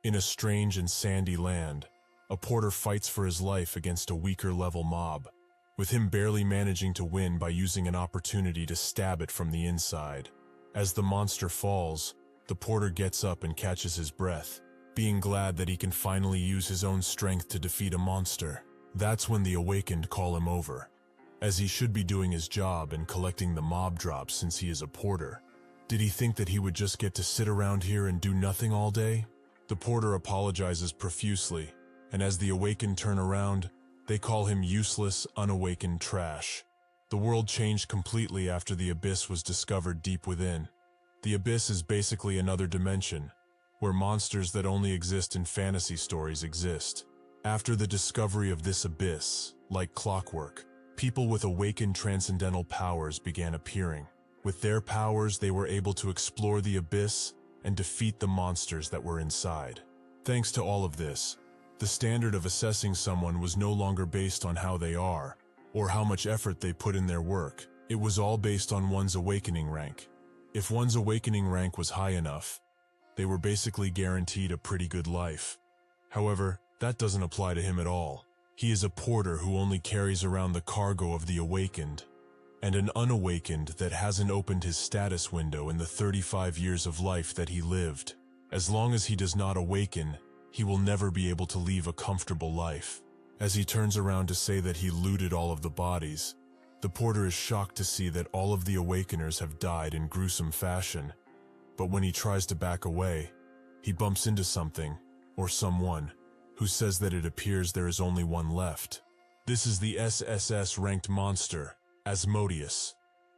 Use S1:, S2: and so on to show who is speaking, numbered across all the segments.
S1: In a strange and sandy land, a porter fights for his life against a weaker level mob, with him barely managing to win by using an opportunity to stab it from the inside. As the monster falls, the porter gets up and catches his breath, being glad that he can finally use his own strength to defeat a monster. That's when the awakened call him over, as he should be doing his job and collecting the mob drops since he is a porter. Did he think that he would just get to sit around here and do nothing all day? The porter apologizes profusely, and as the awakened turn around, they call him useless, unawakened trash. The world changed completely after the abyss was discovered deep within. The abyss is basically another dimension, where monsters that only exist in fantasy stories exist. After the discovery of this abyss, like clockwork, people with awakened transcendental powers began appearing. With their powers, they were able to explore the abyss and defeat the monsters that were inside. Thanks to all of this, the standard of assessing someone was no longer based on how they are, or how much effort they put in their work. It was all based on one's awakening rank. If one's awakening rank was high enough, they were basically guaranteed a pretty good life. However, that doesn't apply to him at all. He is a porter who only carries around the cargo of the awakened, and an unawakened that hasn't opened his status window in the 35 years of life that he lived. As long as he does not awaken, he will never be able to live a comfortable life. As he turns around to say that he looted all of the bodies, the porter is shocked to see that all of the awakeners have died in gruesome fashion. But when he tries to back away, he bumps into something, or someone, who says that it appears there is only one left. This is the SSS-ranked monster, Asmodeus.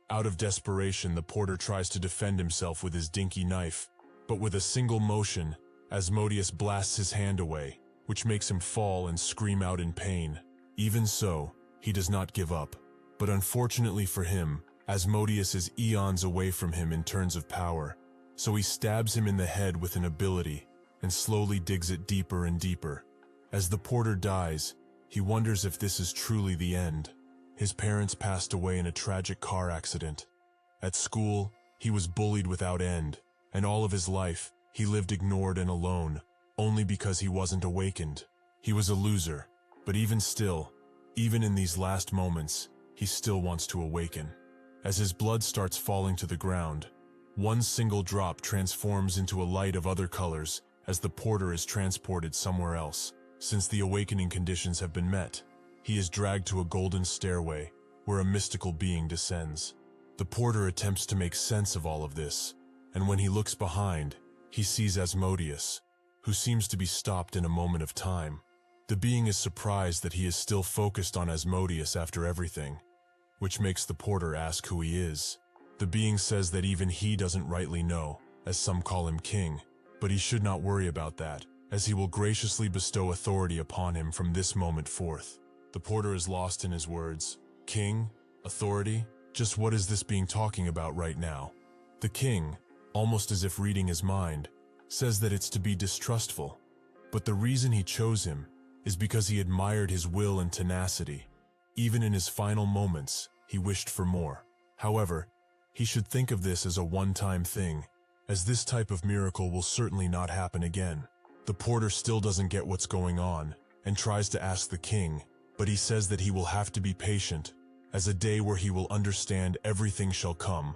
S1: Out of desperation, the porter tries to defend himself with his dinky knife, but with a single motion, Asmodeus blasts his hand away, which makes him fall and scream out in pain. Even so, he does not give up. But unfortunately for him, Asmodeus is eons away from him in terms of power, so he stabs him in the head with an ability and slowly digs it deeper and deeper. As the porter dies, he wonders if this is truly the end. His parents passed away in a tragic car accident. At school, he was bullied without end, and all of his life, he lived ignored and alone, only because he wasn't awakened. He was a loser, but even still, even in these last moments, he still wants to awaken. As his blood starts falling to the ground, one single drop transforms into a light of other colors as the porter is transported somewhere else. Since the awakening conditions have been met, he is dragged to a golden stairway where a mystical being descends. The porter attempts to make sense of all of this, and when he looks behind, he sees Asmodeus, who seems to be stopped in a moment of time. The being is surprised that he is still focused on Asmodeus after everything, which makes the porter ask who he is. The being says that even he doesn't rightly know, as some call him king, but he should not worry about that, as he will graciously bestow authority upon him from this moment forth. The porter is lost in his words. King? Authority? Just what is this being talking about right now? The king, almost as if reading his mind, says that it's to be distrustful, but the reason he chose him is because he admired his will and tenacity. Even in his final moments, he wished for more. However, he should think of this as a one-time thing, as this type of miracle will certainly not happen again. The porter still doesn't get what's going on, and tries to ask the king, but he says that he will have to be patient, as a day where he will understand everything shall come.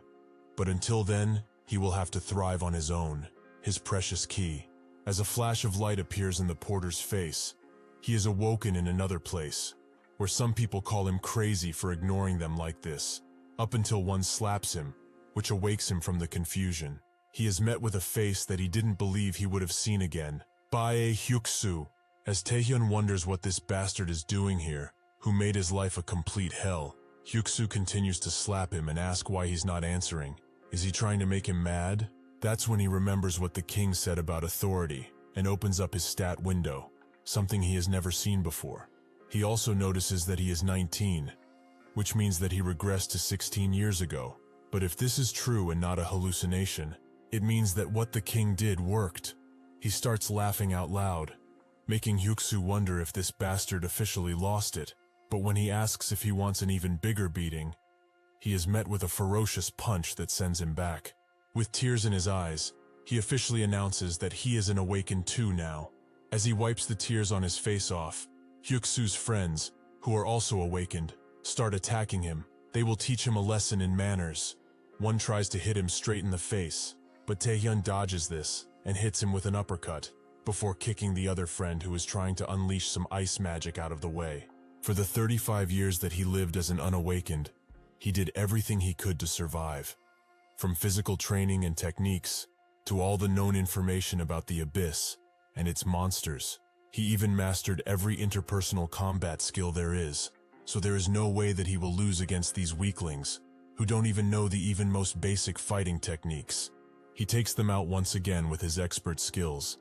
S1: But until then, he will have to thrive on his own, his precious key. As a flash of light appears in the porter's face, he is awoken in another place, where some people call him crazy for ignoring them like this, up until one slaps him, which awakes him from the confusion. He is met with a face that he didn't believe he would have seen again. Bae Hyuksu. As Taehyun wonders what this bastard is doing here, who made his life a complete hell, Hyuksu continues to slap him and ask why he's not answering. Is he trying to make him mad? That's when he remembers what the king said about authority, and opens up his stat window, something he has never seen before. He also notices that he is 19, which means that he regressed to 16 years ago. But if this is true and not a hallucination, it means that what the king did worked. He starts laughing out loud, making Hyuksu wonder if this bastard officially lost it. But when he asks if he wants an even bigger beating, he is met with a ferocious punch that sends him back. With tears in his eyes, he officially announces that he is an awakened too now. As he wipes the tears on his face off, Hyuk-soo's friends, who are also awakened, start attacking him. They will teach him a lesson in manners. One tries to hit him straight in the face, but Taehyun dodges this and hits him with an uppercut, before kicking the other friend who is trying to unleash some ice magic out of the way. For the 35 years that he lived as an unawakened, he did everything he could to survive. From physical training and techniques, to all the known information about the abyss and its monsters. He even mastered every interpersonal combat skill there is, so there is no way that he will lose against these weaklings, who don't even know the even most basic fighting techniques. He takes them out once again with his expert skills,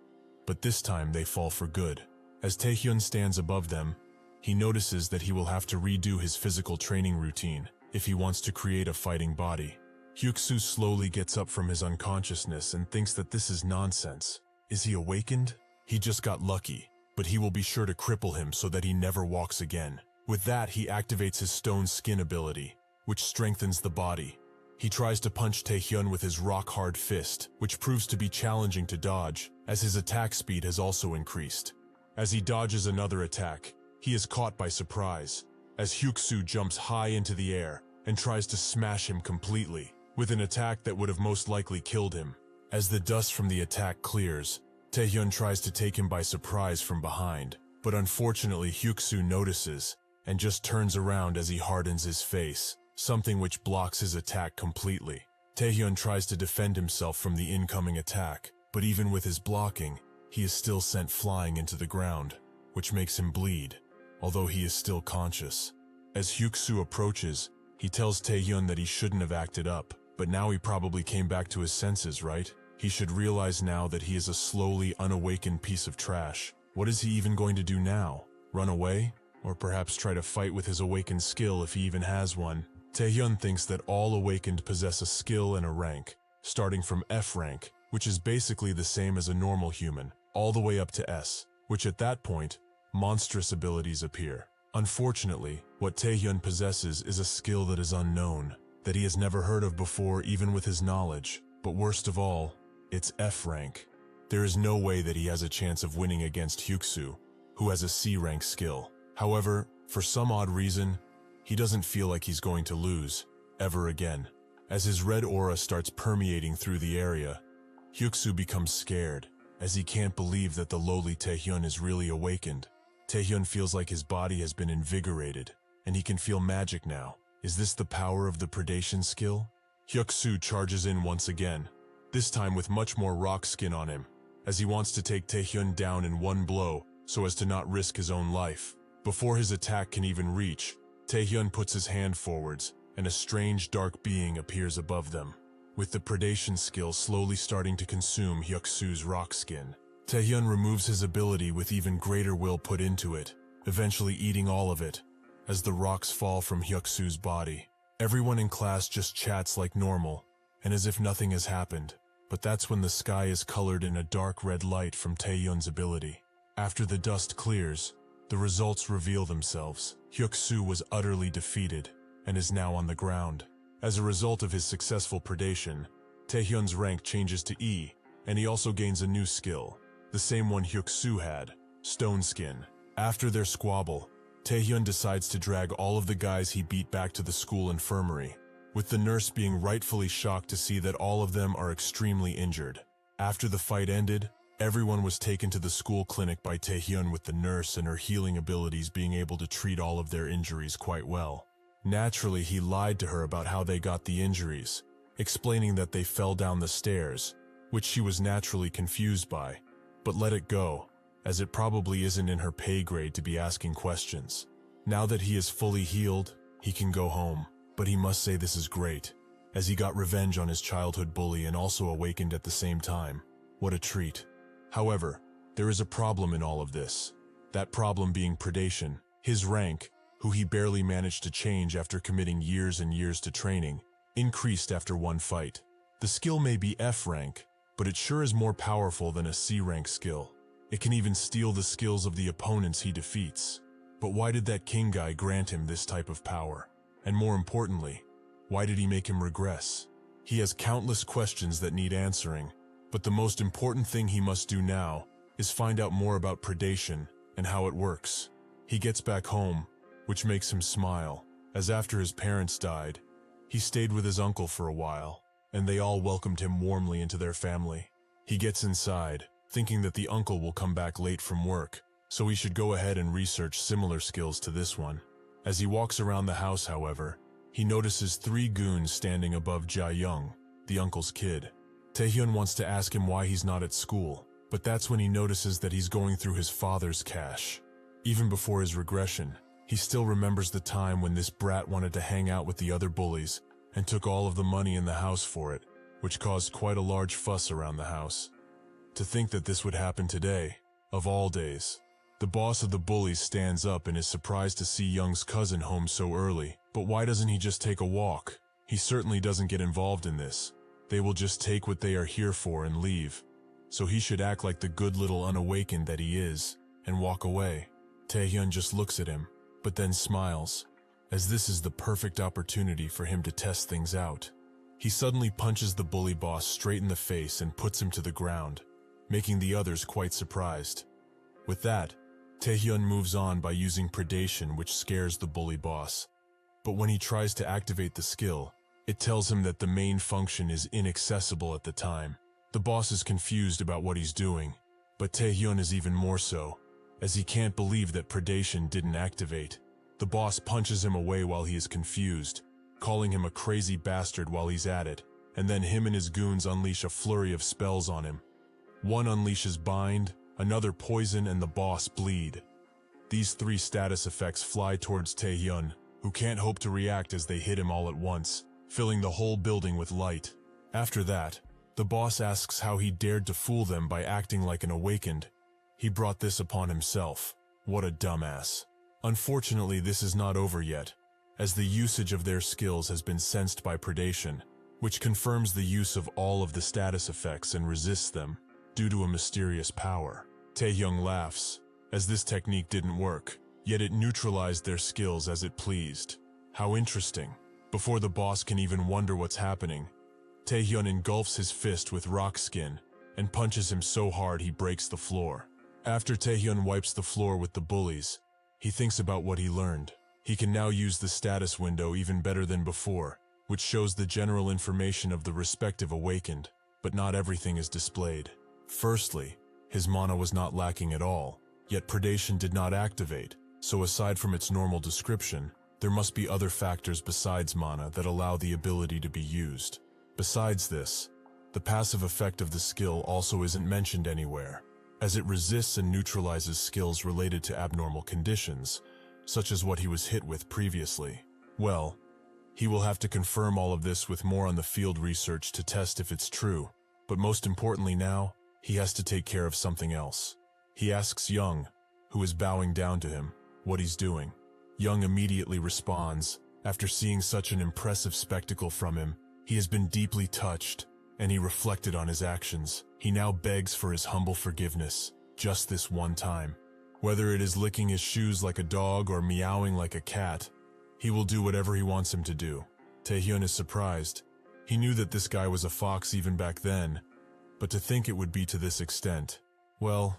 S1: but this time they fall for good. As Taehyun stands above them, he notices that he will have to redo his physical training routine if he wants to create a fighting body. Hyuk-soo slowly gets up from his unconsciousness and thinks that this is nonsense. Is he awakened? He just got lucky, but he will be sure to cripple him so that he never walks again. With that, he activates his stone skin ability, which strengthens the body. He tries to punch Taehyun with his rock-hard fist, which proves to be challenging to dodge, as his attack speed has also increased. As he dodges another attack, he is caught by surprise, as Hyuk-soo jumps high into the air and tries to smash him completely, with an attack that would have most likely killed him. As the dust from the attack clears, Taehyun tries to take him by surprise from behind, but unfortunately Hyuk-soo notices and just turns around as he hardens his face, something which blocks his attack completely. Taehyun tries to defend himself from the incoming attack, but even with his blocking, he is still sent flying into the ground, which makes him bleed, although he is still conscious. As Hyuk-soo approaches, he tells Taehyun that he shouldn't have acted up, but now he probably came back to his senses, right? He should realize now that he is a slowly unawakened piece of trash. What is he even going to do now? Run away? Or perhaps try to fight with his awakened skill if he even has one? Taehyun thinks that all awakened possess a skill and a rank, starting from F rank, which is basically the same as a normal human, all the way up to S, which at that point, monstrous abilities appear. Unfortunately, what Taehyun possesses is a skill that is unknown, that he has never heard of before even with his knowledge. But worst of all, it's F rank. There is no way that he has a chance of winning against Hyuk-soo, who has a C rank skill. However, for some odd reason, he doesn't feel like he's going to lose, ever again. As his red aura starts permeating through the area, Hyuk-soo becomes scared, as he can't believe that the lowly Taehyun is really awakened. Taehyun feels like his body has been invigorated, and he can feel magic now. Is this the power of the predation skill? Hyuk-soo charges in once again, this time with much more rock skin on him, as he wants to take Taehyun down in one blow so as to not risk his own life. Before his attack can even reach, Taehyun puts his hand forwards, and a strange dark being appears above them, with the predation skill slowly starting to consume Hyuk-soo's rock skin. Taehyun removes his ability with even greater will put into it, eventually eating all of it, as the rocks fall from Hyuk-soo's body. Everyone in class just chats like normal, and as if nothing has happened. But that's when the sky is colored in a dark red light from Taehyun's ability. After the dust clears, the results reveal themselves. Hyuk-soo was utterly defeated, and is now on the ground. As a result of his successful predation, Taehyun's rank changes to E, and he also gains a new skill, the same one Hyuk-soo had, Stone Skin. After their squabble, Taehyun decides to drag all of the guys he beat back to the school infirmary, with the nurse being rightfully shocked to see that all of them are extremely injured. After the fight ended, everyone was taken to the school clinic by Taehyun, with the nurse and her healing abilities being able to treat all of their injuries quite well. Naturally, he lied to her about how they got the injuries, explaining that they fell down the stairs, which she was naturally confused by, but let it go, as it probably isn't in her pay grade to be asking questions. Now that he is fully healed, he can go home, but he must say this is great, as he got revenge on his childhood bully and also awakened at the same time. What a treat. However, there is a problem in all of this. That problem being predation. His rank, who he barely managed to change after committing years and years to training, increased after one fight. The skill may be F rank, but it sure is more powerful than a C rank skill. It can even steal the skills of the opponents he defeats. But why did that king guy grant him this type of power? And more importantly, why did he make him regress? He has countless questions that need answering, But the most important thing he must do now is find out more about predation and how it works. He gets back home, which makes him smile, as after his parents died, he stayed with his uncle for a while, and they all welcomed him warmly into their family. He gets inside, thinking that the uncle will come back late from work, so he should go ahead and research similar skills to this one. As he walks around the house, however, he notices 3 goons standing above Jae-young, the uncle's kid. Taehyun wants to ask him why he's not at school, but that's when he notices that he's going through his father's cash. Even before his regression, he still remembers the time when this brat wanted to hang out with the other bullies and took all of the money in the house for it, which caused quite a large fuss around the house. To think that this would happen today, of all days. The boss of the bullies stands up and is surprised to see Young's cousin home so early, but why doesn't he just take a walk? He certainly doesn't get involved in this. They will just take what they are here for and leave. So he should act like the good little unawakened that he is, and walk away. Taehyun just looks at him, but then smiles, as this is the perfect opportunity for him to test things out. He suddenly punches the bully boss straight in the face and puts him to the ground, making the others quite surprised. With that, Taehyun moves on by using predation, which scares the bully boss. But when he tries to activate the skill, it tells him that the main function is inaccessible at the time. The boss is confused about what he's doing, but Taehyun is even more so, as he can't believe that predation didn't activate. The boss punches him away while he is confused, calling him a crazy bastard while he's at it, and then him and his goons unleash a flurry of spells on him. One unleashes bind, another poison, and the boss bleed. These 3 status effects fly towards Taehyun, who can't hope to react as they hit him all at once, filling the whole building with light. After that, the boss asks how he dared to fool them by acting like an awakened. He brought this upon himself. What a dumbass. Unfortunately, this is not over yet, as the usage of their skills has been sensed by predation, which confirms the use of all of the status effects and resists them, due to a mysterious power. Taehyung laughs, as this technique didn't work, yet it neutralized their skills as it pleased. How interesting. Before the boss can even wonder what's happening, Taehyun engulfs his fist with rock skin and punches him so hard he breaks the floor. After Taehyun wipes the floor with the bullies, he thinks about what he learned. He can now use the status window even better than before, which shows the general information of the respective awakened, but not everything is displayed. Firstly, his mana was not lacking at all, yet predation did not activate, so aside from its normal description, there must be other factors besides mana that allow the ability to be used. Besides this, the passive effect of the skill also isn't mentioned anywhere, as it resists and neutralizes skills related to abnormal conditions, such as what he was hit with previously. Well, he will have to confirm all of this with more on the field research to test if it's true, but most importantly now, he has to take care of something else. He asks Young, who is bowing down to him, what he's doing. Young immediately responds. After seeing such an impressive spectacle from him, he has been deeply touched, and he reflected on his actions. He now begs for his humble forgiveness, just this one time. Whether it is licking his shoes like a dog or meowing like a cat, he will do whatever he wants him to do. Taehyun is surprised. He knew that this guy was a fox even back then, but to think it would be to this extent. Well,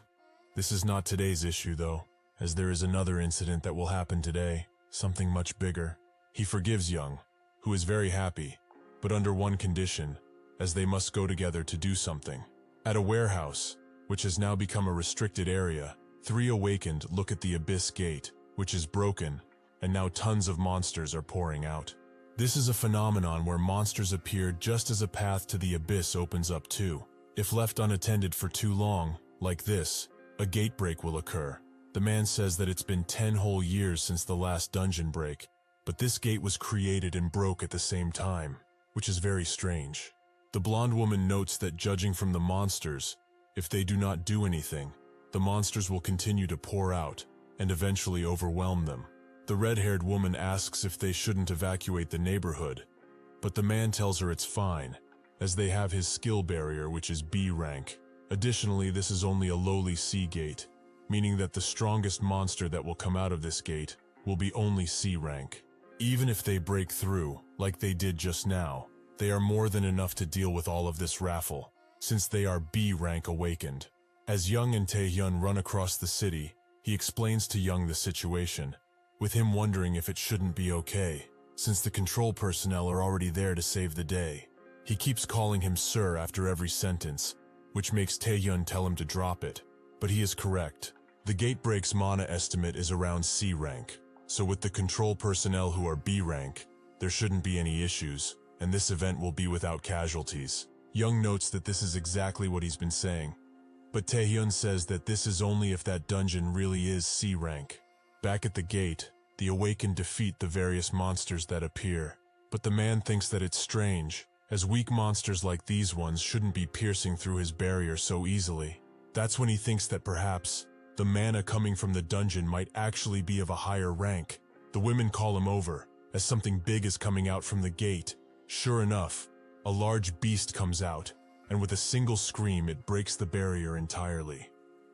S1: this is not today's issue though, as there is another incident that will happen today, something much bigger. He forgives Young, who is very happy, but under one condition, as they must go together to do something. At a warehouse, which has now become a restricted area, 3 awakened look at the abyss gate, which is broken, and now tons of monsters are pouring out. This is a phenomenon where monsters appear just as a path to the abyss opens up too. If left unattended for too long, like this, a gate break will occur. The man says that it's been 10 whole years since the last dungeon break, but this gate was created and broke at the same time, which is very strange. The blonde woman notes that judging from the monsters, if they do not do anything, the monsters will continue to pour out and eventually overwhelm them. The red-haired woman asks if they shouldn't evacuate the neighborhood, but the man tells her it's fine, as they have his skill barrier, which is B rank. Additionally, this is only a lowly C gate, meaning that the strongest monster that will come out of this gate will be only C rank. Even if they break through, like they did just now, they are more than enough to deal with all of this raffle. since they are B rank awakened. As Young and Taehyun run across the city, he explains to Young the situation, with him wondering if it shouldn't be okay, since the control personnel are already there to save the day. He keeps calling him sir after every sentence, which makes Taehyun tell him to drop it, but he is correct. The Gatebreak's mana estimate is around C rank, so with the control personnel who are B rank, there shouldn't be any issues, and this event will be without casualties. Young notes that this is exactly what he's been saying, but Taehyun says that this is only if that dungeon really is C rank. Back at the gate, the Awakened defeat the various monsters that appear, but the man thinks that it's strange, as weak monsters like these ones shouldn't be piercing through his barrier so easily. That's when he thinks that perhaps the mana coming from the dungeon might actually be of a higher rank. The women call him over, as something big is coming out from the gate. Sure enough, a large beast comes out, and with a single scream it breaks the barrier entirely.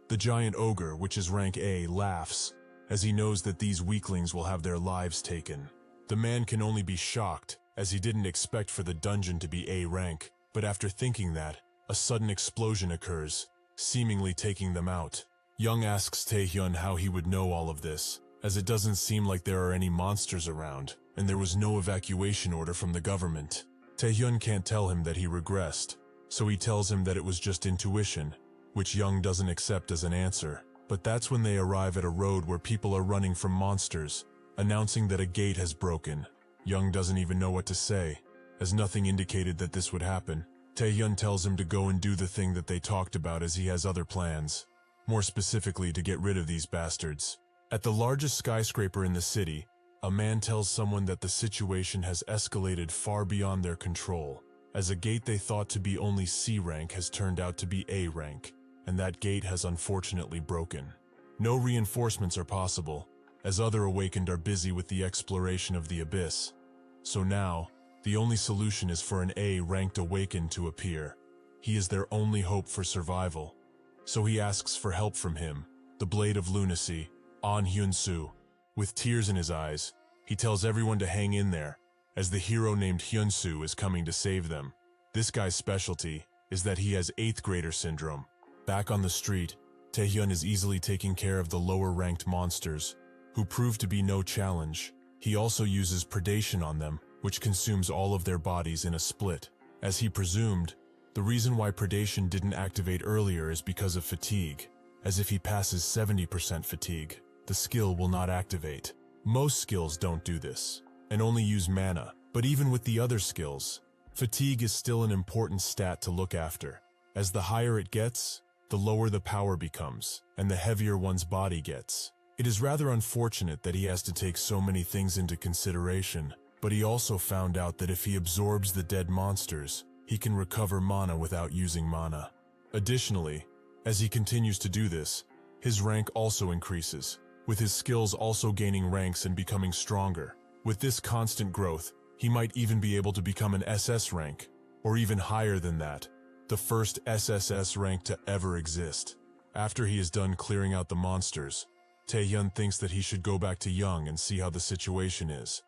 S1: The giant ogre, which is rank A, laughs, as he knows that these weaklings will have their lives taken. The man can only be shocked, as he didn't expect for the dungeon to be A rank, but after thinking that, a sudden explosion occurs, seemingly taking them out. Young asks Taehyun how he would know all of this, as it doesn't seem like there are any monsters around, and there was no evacuation order from the government. Taehyun can't tell him that he regressed, so he tells him that it was just intuition, which Young doesn't accept as an answer. But that's when they arrive at a road where people are running from monsters, announcing that a gate has broken. Young doesn't even know what to say, as nothing indicated that this would happen. Taehyun tells him to go and do the thing that they talked about, as he has other plans. More specifically, to get rid of these bastards. At the largest skyscraper in the city, a man tells someone that the situation has escalated far beyond their control, as a gate they thought to be only C rank has turned out to be A rank, and that gate has unfortunately broken. No reinforcements are possible, as other Awakened are busy with the exploration of the abyss. So now, the only solution is for an A-ranked Awakened to appear. He is their only hope for survival. So he asks for help from him, the Blade of Lunacy, An Hyun-soo. With tears in his eyes, he tells everyone to hang in there, as the hero named Hyun-soo is coming to save them. This guy's specialty is that he has 8th grader syndrome. Back on the street, Taehyun is easily taking care of the lower-ranked monsters, who prove to be no challenge. He also uses predation on them, which consumes all of their bodies in a split. As he presumed, the reason why predation didn't activate earlier is because of fatigue, as if he passes 70% fatigue, the skill will not activate. Most skills don't do this, and only use mana, but even with the other skills, fatigue is still an important stat to look after. As the higher it gets, the lower the power becomes, and the heavier one's body gets. It is rather unfortunate that he has to take so many things into consideration, but he also found out that if he absorbs the dead monsters, he can recover mana without using mana. Additionally, as he continues to do this, his rank also increases, with his skills also gaining ranks and becoming stronger. With this constant growth, he might even be able to become an SS rank, or even higher than that, the first SSS rank to ever exist. After he is done clearing out the monsters, Taehyun thinks that he should go back to Young and see how the situation is.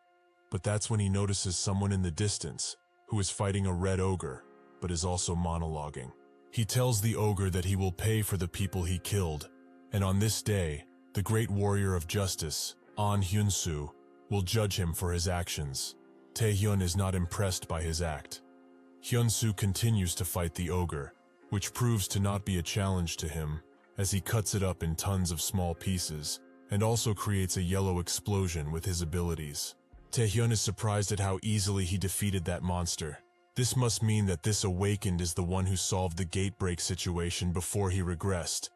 S1: But that's when he notices someone in the distance, who is fighting a red ogre, but is also monologuing. He tells the ogre that he will pay for the people he killed, and on this day, the great warrior of justice, An Hyun-soo, will judge him for his actions. Taehyun is not impressed by his act. Hyun-soo continues to fight the ogre, which proves to not be a challenge to him, as he cuts it up in tons of small pieces, and also creates a yellow explosion with his abilities. Taehyun is surprised at how easily he defeated that monster. This must mean that this Awakened is the one who solved the gate break situation before he regressed.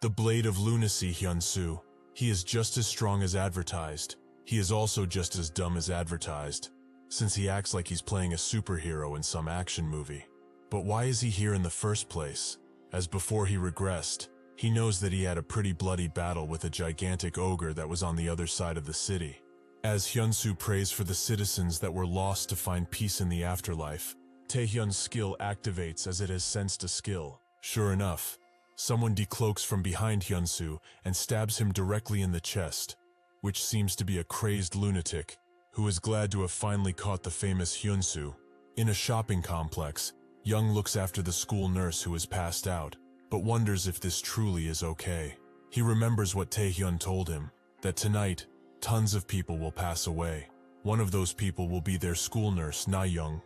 S1: The Blade of Lunacy, Hyun-soo. He is just as strong as advertised. He is also just as dumb as advertised, since he acts like he's playing a superhero in some action movie. But why is he here in the first place? As before he regressed, he knows that he had a pretty bloody battle with a gigantic ogre that was on the other side of the city. As Hyun-soo prays for the citizens that were lost to find peace in the afterlife, Taehyun's skill activates as it has sensed a skill. Sure enough, someone decloaks from behind Hyun-soo and stabs him directly in the chest, which seems to be a crazed lunatic, who is glad to have finally caught the famous Hyun-soo. In a shopping complex, Young looks after the school nurse who has passed out, but wonders if this truly is okay. He remembers what Taehyun told him, that tonight, tons of people will pass away. One of those people will be their school nurse, Na-young,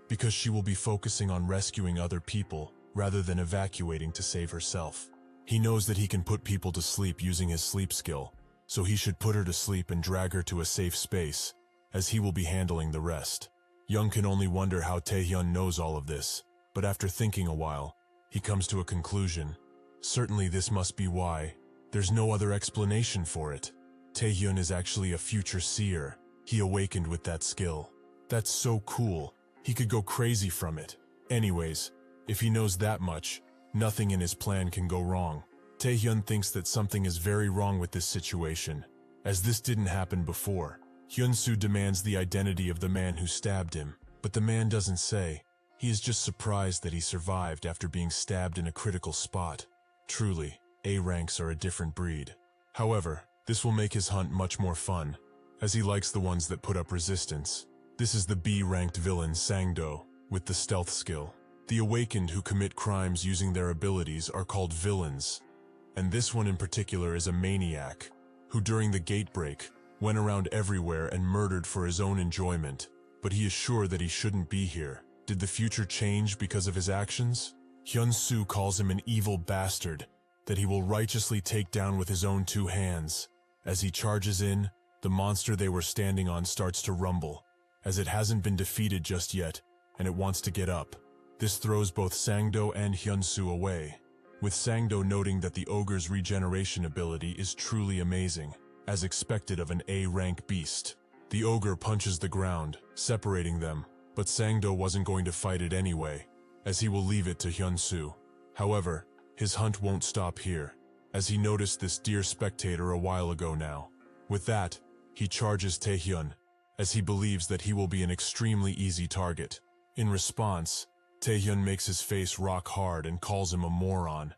S1: because she will be focusing on rescuing other people rather than evacuating to save herself. He knows that he can put people to sleep using his sleep skill, so he should put her to sleep and drag her to a safe space, as he will be handling the rest. Young can only wonder how Taehyun knows all of this, but after thinking a while, he comes to a conclusion. Certainly this must be why. There's no other explanation for it. Taehyun is actually a future seer. He awakened with that skill. That's so cool. He could go crazy from it. Anyways, if he knows that much, nothing in his plan can go wrong. Taehyun thinks that something is very wrong with this situation, as this didn't happen before. Hyun-soo demands the identity of the man who stabbed him, but the man doesn't say. He is just surprised that he survived after being stabbed in a critical spot. Truly, A ranks are a different breed. However, this will make his hunt much more fun, as he likes the ones that put up resistance. This is the B-ranked villain Sang-do, with the stealth skill. The awakened who commit crimes using their abilities are called villains, and this one in particular is a maniac, who during the gate break, went around everywhere and murdered for his own enjoyment, but he is sure that he shouldn't be here. Did the future change because of his actions? Hyun-soo calls him an evil bastard that he will righteously take down with his own 2 hands. As he charges in, the monster they were standing on starts to rumble, as it hasn't been defeated just yet, and it wants to get up. This throws both Sang-do and Hyun-soo away, with Sang-do noting that the ogre's regeneration ability is truly amazing, as expected of an A-rank beast. The ogre punches the ground, separating them, but Sang-do wasn't going to fight it anyway, as he will leave it to Hyun-soo. However, his hunt won't stop here, as he noticed this dear spectator a while ago now. With that, he charges Taehyun, as he believes that he will be an extremely easy target. In response, Taehyun makes his face rock hard and calls him a moron.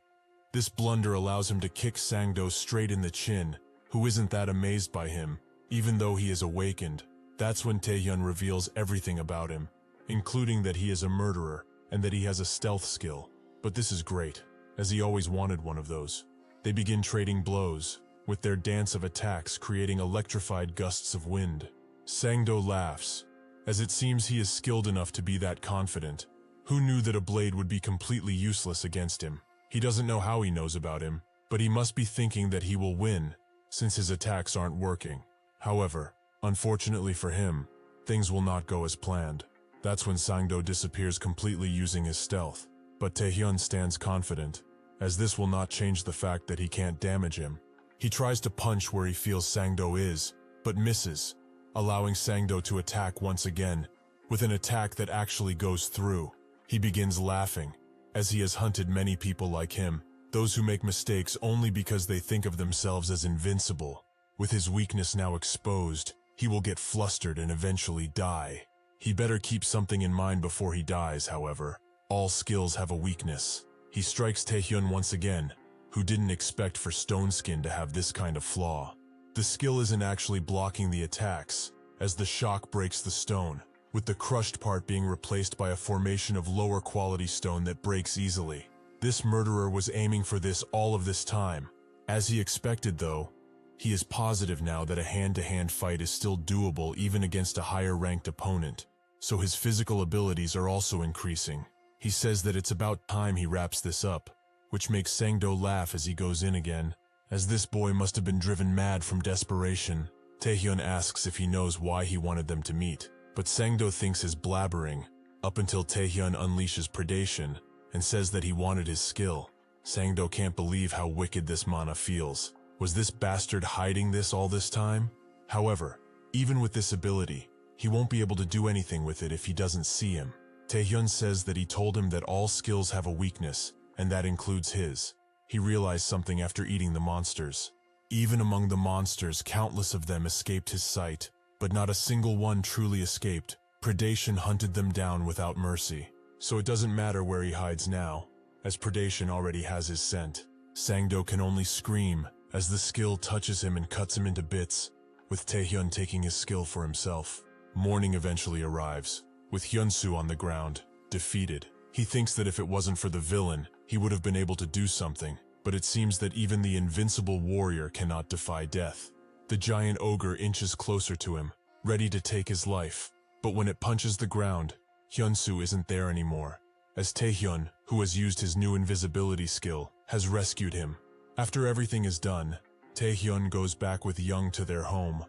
S1: This blunder allows him to kick Sang-do straight in the chin, who isn't that amazed by him, even though he is awakened. That's when Taehyun reveals everything about him, including that he is a murderer and that he has a stealth skill. But this is great, as he always wanted one of those. They begin trading blows, with their dance of attacks creating electrified gusts of wind. Sang-do laughs, as it seems he is skilled enough to be that confident. Who knew that a blade would be completely useless against him? He doesn't know how he knows about him, but he must be thinking that he will win, since his attacks aren't working. However, unfortunately for him, things will not go as planned. That's when Sang-do disappears completely using his stealth. But Taehyun stands confident, as this will not change the fact that he can't damage him. He tries to punch where he feels Sang-do is, but misses, allowing Sang-do to attack once again, with an attack that actually goes through. He begins laughing, as he has hunted many people like him, those who make mistakes only because they think of themselves as invincible. With his weakness now exposed, he will get flustered and eventually die. He better keep something in mind before he dies, however. All skills have a weakness. He strikes Taehyun once again, who didn't expect for Stone Skin to have this kind of flaw. The skill isn't actually blocking the attacks, as the shock breaks the stone, with the crushed part being replaced by a formation of lower quality stone that breaks easily. This murderer was aiming for this all of this time. As he expected though, he is positive now that a hand-to-hand fight is still doable even against a higher-ranked opponent, so his physical abilities are also increasing. He says that it's about time he wraps this up, which makes Sang-do laugh as he goes in again, as this boy must have been driven mad from desperation. Taehyun asks if he knows why he wanted them to meet, but Sang-do thinks his blabbering, up until Taehyun unleashes predation, and says that he wanted his skill. Sang-do can't believe how wicked this mana feels. Was this bastard hiding this all this time? However, even with this ability, he won't be able to do anything with it if he doesn't see him. Taehyun says that he told him that all skills have a weakness, and that includes his. He realized something after eating the monsters. Even among the monsters, countless of them escaped his sight, but not a single one truly escaped. Predation hunted them down without mercy. So it doesn't matter where he hides now, as predation already has his scent. Sang-do can only scream as the skill touches him and cuts him into bits, with Taehyun taking his skill for himself. Morning eventually arrives, with Hyun-soo on the ground, defeated. He thinks that if it wasn't for the villain, he would have been able to do something, but it seems that even the invincible warrior cannot defy death. The giant ogre inches closer to him, ready to take his life, but when it punches the ground, Hyunsu isn't there anymore, as Taehyun, who has used his new invisibility skill, has rescued him. After everything is done, Taehyun goes back with Young to their home,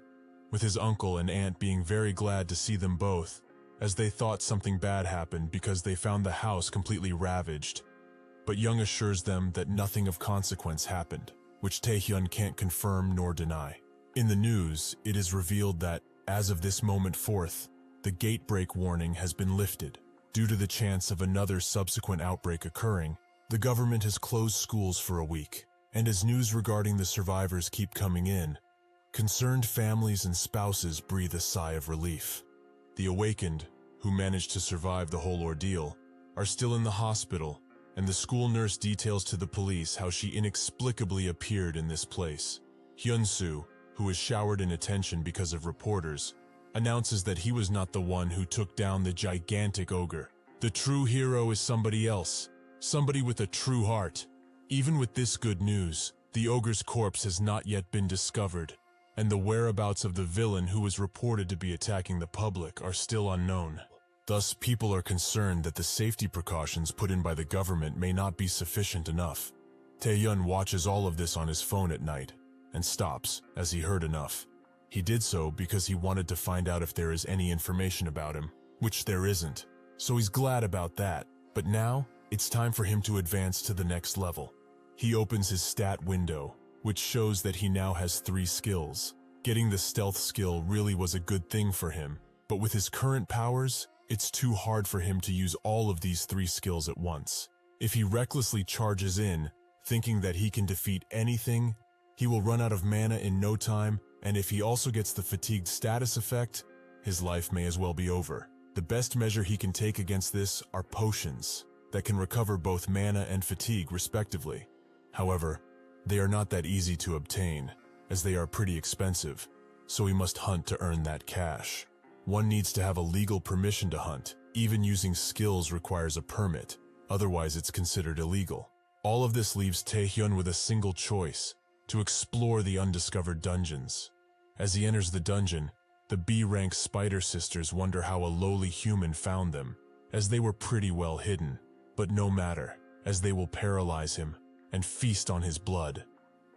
S1: with his uncle and aunt being very glad to see them both, as they thought something bad happened because they found the house completely ravaged. But Young assures them that nothing of consequence happened, which Taehyun can't confirm nor deny. In the news, it is revealed that, as of this moment forth, the gate break warning has been lifted. Due to the chance of another subsequent outbreak occurring, the government has closed schools for a week, and as news regarding the survivors keep coming in, concerned families and spouses breathe a sigh of relief. The awakened, who managed to survive the whole ordeal, are still in the hospital, and the school nurse details to the police how she inexplicably appeared in this place. Hyunsu, who is showered in attention because of reporters, announces that he was not the one who took down the gigantic ogre. The true hero is somebody else, somebody with a true heart. Even with this good news, the ogre's corpse has not yet been discovered, and the whereabouts of the villain who was reported to be attacking the public are still unknown. Thus, people are concerned that the safety precautions put in by the government may not be sufficient enough. Taehyun watches all of this on his phone at night, and stops, as he heard enough. He did so because he wanted to find out if there is any information about him, which there isn't, so he's glad about that. But now, it's time for him to advance to the next level. He opens his stat window, which shows that he now has 3 skills. Getting the stealth skill really was a good thing for him, but with his current powers, it's too hard for him to use all of these 3 skills at once. If he recklessly charges in, thinking that he can defeat anything, he will run out of mana in no time, and if he also gets the fatigued status effect, his life may as well be over. The best measure he can take against this are potions that can recover both mana and fatigue respectively. However, they are not that easy to obtain, as they are pretty expensive, so he must hunt to earn that cash. One needs to have a legal permission to hunt. Even using skills requires a permit, otherwise it's considered illegal. All of this leaves Taehyun with a single choice: to explore the undiscovered dungeons. As he enters the dungeon, the B-rank Spider Sisters wonder how a lowly human found them, as they were pretty well hidden. But no matter, as they will paralyze him and feast on his blood.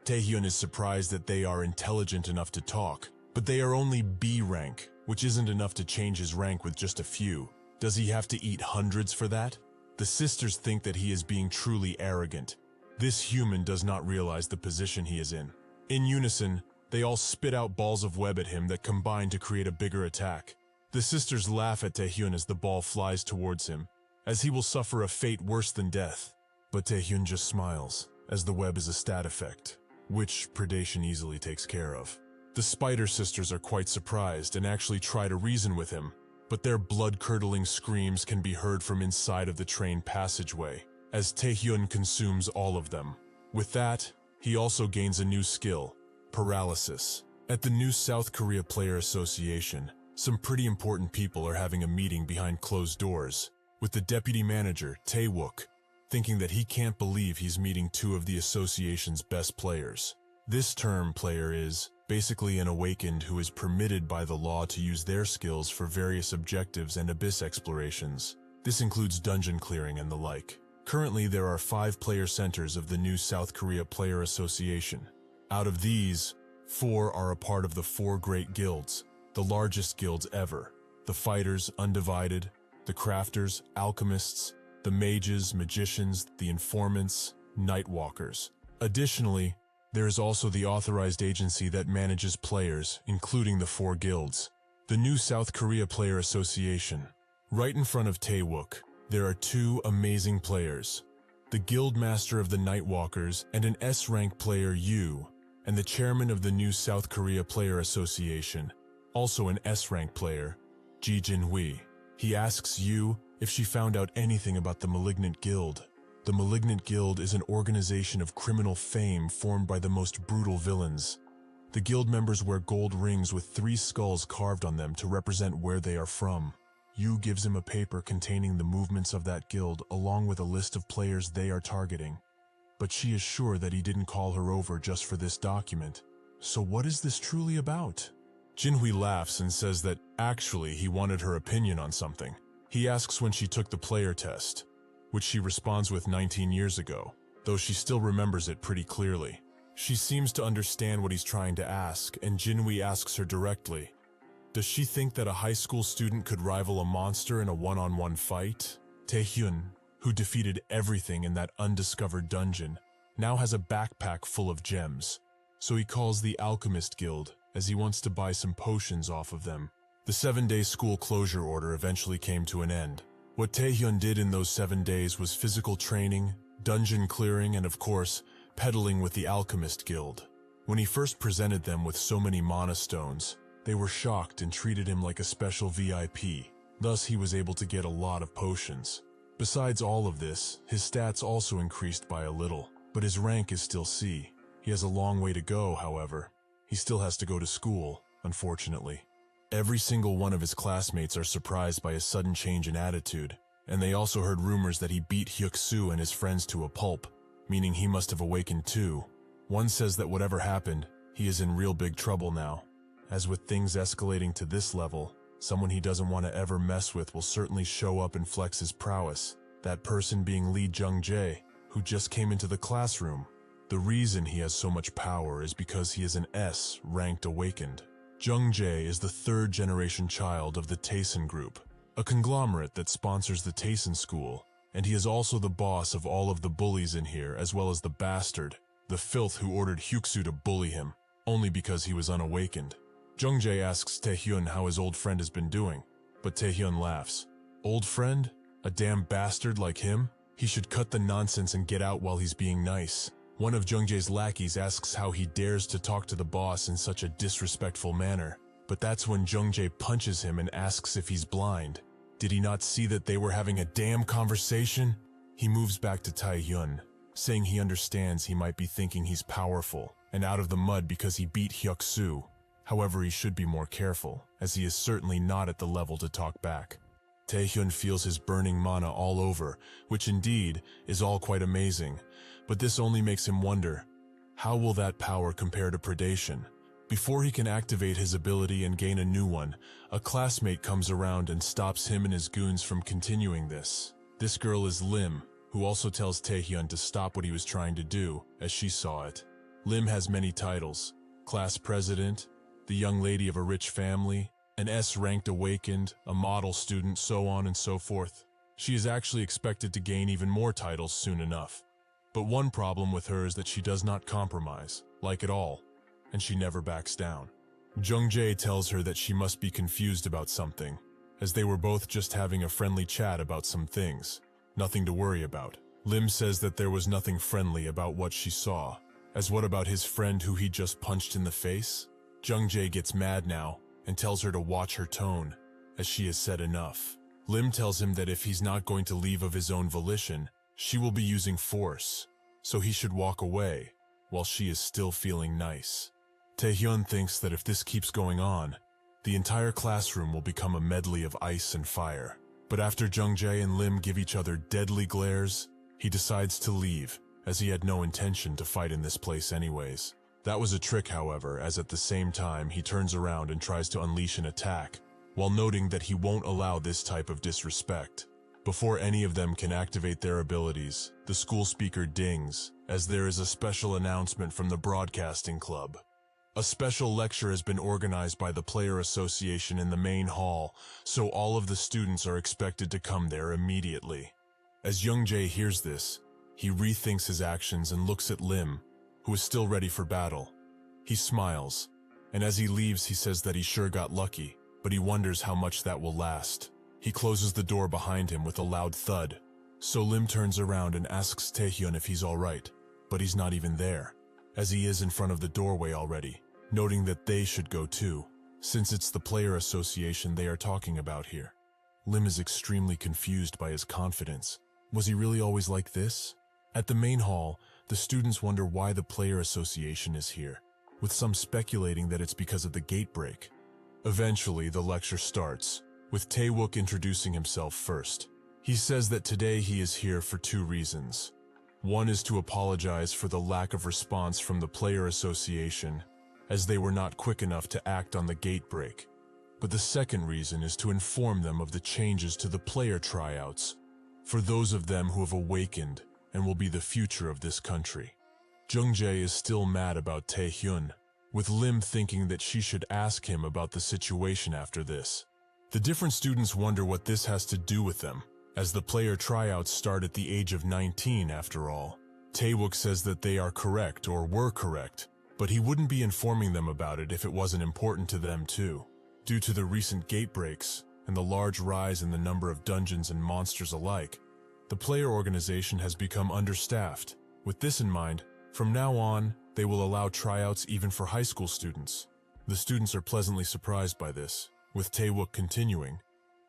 S1: Taehyun is surprised that they are intelligent enough to talk, but they are only B rank, which isn't enough to change his rank with just a few. Does he have to eat hundreds for that? The sisters think that he is being truly arrogant. This human does not realize the position he is in. In unison, they all spit out balls of web at him that combine to create a bigger attack. The sisters laugh at Taehyun as the ball flies towards him, as he will suffer a fate worse than death. But Taehyun just smiles, as the web is a stat effect, which predation easily takes care of. The Spider Sisters are quite surprised and actually try to reason with him, but their blood-curdling screams can be heard from inside of the train passageway, as Taehyun consumes all of them. With that, he also gains a new skill, paralysis. At the new South Korea Player Association, some pretty important people are having a meeting behind closed doors, with the deputy manager, Taewook, thinking that he can't believe he's meeting 2 of the association's best players. This term player is basically an awakened who is permitted by the law to use their skills for various objectives and abyss explorations. This includes dungeon clearing and the like. Currently, there are 5 player centers of the new South Korea Player Association. Out of these, 4 are a part of the 4 great guilds, the largest guilds ever: the Fighters, Undivided, the Crafters, Alchemists, the Mages, Magicians, the Informants, Nightwalkers. Additionally, there is also the authorized agency that manages players, including the 4 guilds, the new South Korea Player Association. Right in front of Taewook, there are 2 amazing players: the Guild Master of the Nightwalkers and an S-rank player, Yu, and the chairman of the new South Korea Player Association, also an S-rank player, Ji Jin-hui. He asks Yu if she found out anything about the Malignant Guild. The Malignant Guild is an organization of criminal fame formed by the most brutal villains. The guild members wear gold rings with 3 skulls carved on them to represent where they are from. Yu gives him a paper containing the movements of that guild along with a list of players they are targeting. But she is sure that he didn't call her over just for this document. So what is this truly about? Jinhui laughs and says that actually he wanted her opinion on something. He asks when she took the player test, which she responds with 19 years ago, though she still remembers it pretty clearly. She seems to understand what he's trying to ask, and Jinhui asks her directly, does she think that a high school student could rival a monster in a one-on-one fight? Taehyun, who defeated everything in that undiscovered dungeon, now has a backpack full of gems, so he calls the Alchemist Guild as he wants to buy some potions off of them. The 7-day school closure order eventually came to an end. What Taehyun did in those 7 days was physical training, dungeon clearing, and of course, peddling with the Alchemist Guild. When he first presented them with so many mana stones, they were shocked and treated him like a special VIP. Thus, he was able to get a lot of potions. Besides all of this, his stats also increased by a little, but his rank is still C. He has a long way to go, however. He still has to go to school, unfortunately. Every single one of his classmates are surprised by his sudden change in attitude, and they also heard rumors that he beat Hyuk-soo and his friends to a pulp, meaning he must have awakened too. One says that whatever happened, he is in real big trouble now. As with things escalating to this level, someone he doesn't want to ever mess with will certainly show up and flex his prowess, that person being Lee Jung-jae, who just came into the classroom. The reason he has so much power is because he is an S-ranked awakened. Jung-jae is the 3rd-generation child of the Taehyun Group, a conglomerate that sponsors the Taehyun School, and he is also the boss of all of the bullies in here as well as the bastard, the filth who ordered Hyuk-soo to bully him, only because he was unawakened. Jung-jae asks Taehyun how his old friend has been doing, but Taehyun laughs. Old friend? A damn bastard like him? He should cut the nonsense and get out while he's being nice. One of Jung-jae's lackeys asks how he dares to talk to the boss in such a disrespectful manner, but that's when Jung-jae punches him and asks if he's blind. Did he not see that they were having a damn conversation? He moves back to Taehyun, saying he understands he might be thinking he's powerful and out of the mud because he beat Hyuk-soo. However, he should be more careful, as he is certainly not at the level to talk back. Taehyun feels his burning mana all over, which indeed is all quite amazing, but this only makes him wonder, how will that power compare to predation? Before he can activate his ability and gain a new one, a classmate comes around and stops him and his goons from continuing this. This girl is Lim, who also tells Taehyun to stop what he was trying to do, as she saw it. Lim has many titles: class president, the young lady of a rich family, an S-ranked awakened, a model student, so on and so forth. She is actually expected to gain even more titles soon enough. But one problem with her is that she does not compromise, like at all, and she never backs down. Jung-jae tells her that she must be confused about something, as they were both just having a friendly chat about some things. Nothing to worry about. Lim says that there was nothing friendly about what she saw, as what about his friend who he just punched in the face? Jung-jae gets mad now and tells her to watch her tone, as she has said enough. Lim tells him that if he's not going to leave of his own volition, she will be using force, so he should walk away, while she is still feeling nice. Taehyun thinks that if this keeps going on, the entire classroom will become a medley of ice and fire. But after Jung-jae and Lim give each other deadly glares, he decides to leave, as he had no intention to fight in this place anyways. That was a trick, however, as at the same time he turns around and tries to unleash an attack, while noting that he won't allow this type of disrespect. Before any of them can activate their abilities, the school speaker dings, as there is a special announcement from the broadcasting club. A special lecture has been organized by the Player Association in the main hall, so all of the students are expected to come there immediately. As Jung-jae hears this, he rethinks his actions and looks at Lim, who is still ready for battle. He smiles, and as he leaves he says that he sure got lucky, but he wonders how much that will last. He closes the door behind him with a loud thud, so Lim turns around and asks Taehyun if he's alright, but he's not even there, as he is in front of the doorway already, noting that they should go too, since it's the Player Association they are talking about here. Lim is extremely confused by his confidence. Was he really always like this? At the main hall, the students wonder why the Player Association is here, with some speculating that it's because of the gate break. Eventually, the lecture starts, with Taehyun introducing himself first. He says that today he is here for two reasons. One is to apologize for the lack of response from the player association, as they were not quick enough to act on the gate break. But the second reason is to inform them of the changes to the player tryouts, for those of them who have awakened and will be the future of this country. Jung-jae is still mad about Taehyun, with Lim thinking that she should ask him about the situation after this. The different students wonder what this has to do with them, as the player tryouts start at the age of 19 after all. Taehyun says that they are correct or were correct, but he wouldn't be informing them about it if it wasn't important to them too. Due to the recent gate breaks and the large rise in the number of dungeons and monsters alike, the player organization has become understaffed. With this in mind, from now on, they will allow tryouts even for high school students. The students are pleasantly surprised by this, with Taehyun continuing.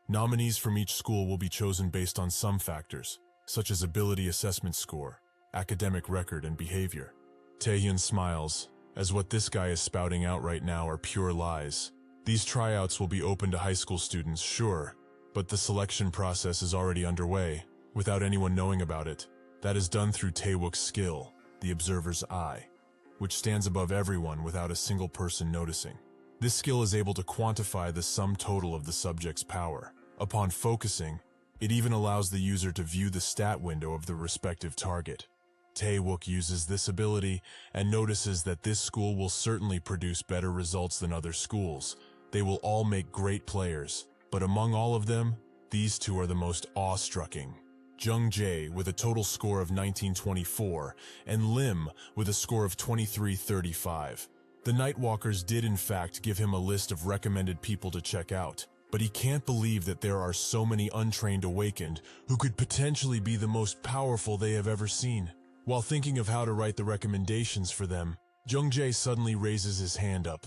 S1: Nominees from each school will be chosen based on some factors, such as ability assessment score, academic record, and behavior. Taehyun smiles, as what this guy is spouting out right now are pure lies. These tryouts will be open to high school students, sure, but the selection process is already underway, without anyone knowing about it. That is done through Taehyun's skill, the observer's eye, which stands above everyone without a single person noticing. This skill is able to quantify the sum total of the subject's power. Upon focusing, it even allows the user to view the stat window of the respective target. Taehyun uses this ability and notices that this school will certainly produce better results than other schools. They will all make great players, but among all of them, these two are the most awe-striking. Jung-jae with a total score of 1924 and Lim with a score of 2335. The Nightwalkers did in fact give him a list of recommended people to check out, but he can't believe that there are so many untrained awakened who could potentially be the most powerful they have ever seen. While thinking of how to write the recommendations for them, Jung-jae suddenly raises his hand up.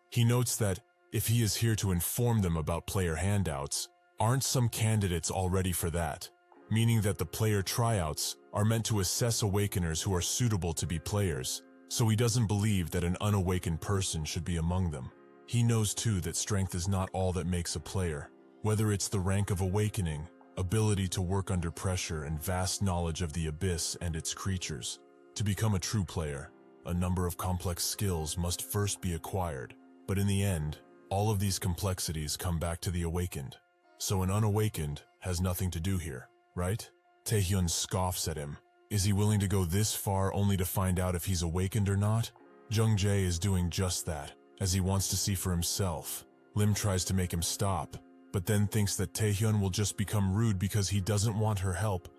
S1: He notes that, if he is here to inform them about player handouts, aren't some candidates all ready for that? Meaning that the player tryouts are meant to assess awakeners who are suitable to be players, so he doesn't believe that an unawakened person should be among them. He knows too that strength is not all that makes a player, whether it's the rank of awakening, ability to work under pressure, and vast knowledge of the abyss and its creatures. To become a true player, a number of complex skills must first be acquired, but in the end, all of these complexities come back to the awakened. So an unawakened has nothing to do here, right? Taehyun scoffs at him. Is he willing to go this far only to find out if he's awakened or not? Jung-jae is doing just that, as he wants to see for himself. Lim tries to make him stop, but then thinks that Taehyun will just become rude because he doesn't want her help,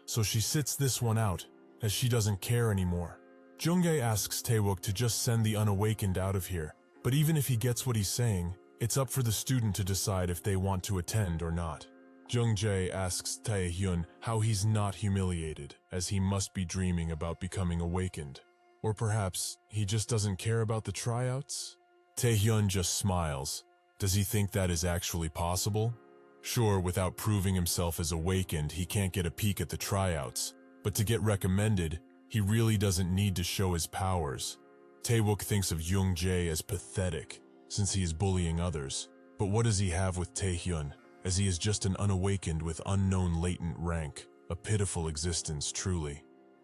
S1: so she sits this one out, as she doesn't care anymore. Jung-jae asks Taehyun to just send the unawakened out of here, but even if he gets what he's saying, it's up for the student to decide if they want to attend or not. Jung-jae asks Taehyun how he's not humiliated, as he must be dreaming about becoming awakened. Or perhaps he just doesn't care about the tryouts? Taehyun just smiles. Does he think that is actually possible? Sure, without proving himself as awakened, he can't get a peek at the tryouts, but to get recommended, he really doesn't need to show his powers. Taehyun thinks of Jung-jae as pathetic, since he is bullying others. But what does he have with Taehyun, as he is just an unawakened with unknown latent rank, a pitiful existence truly.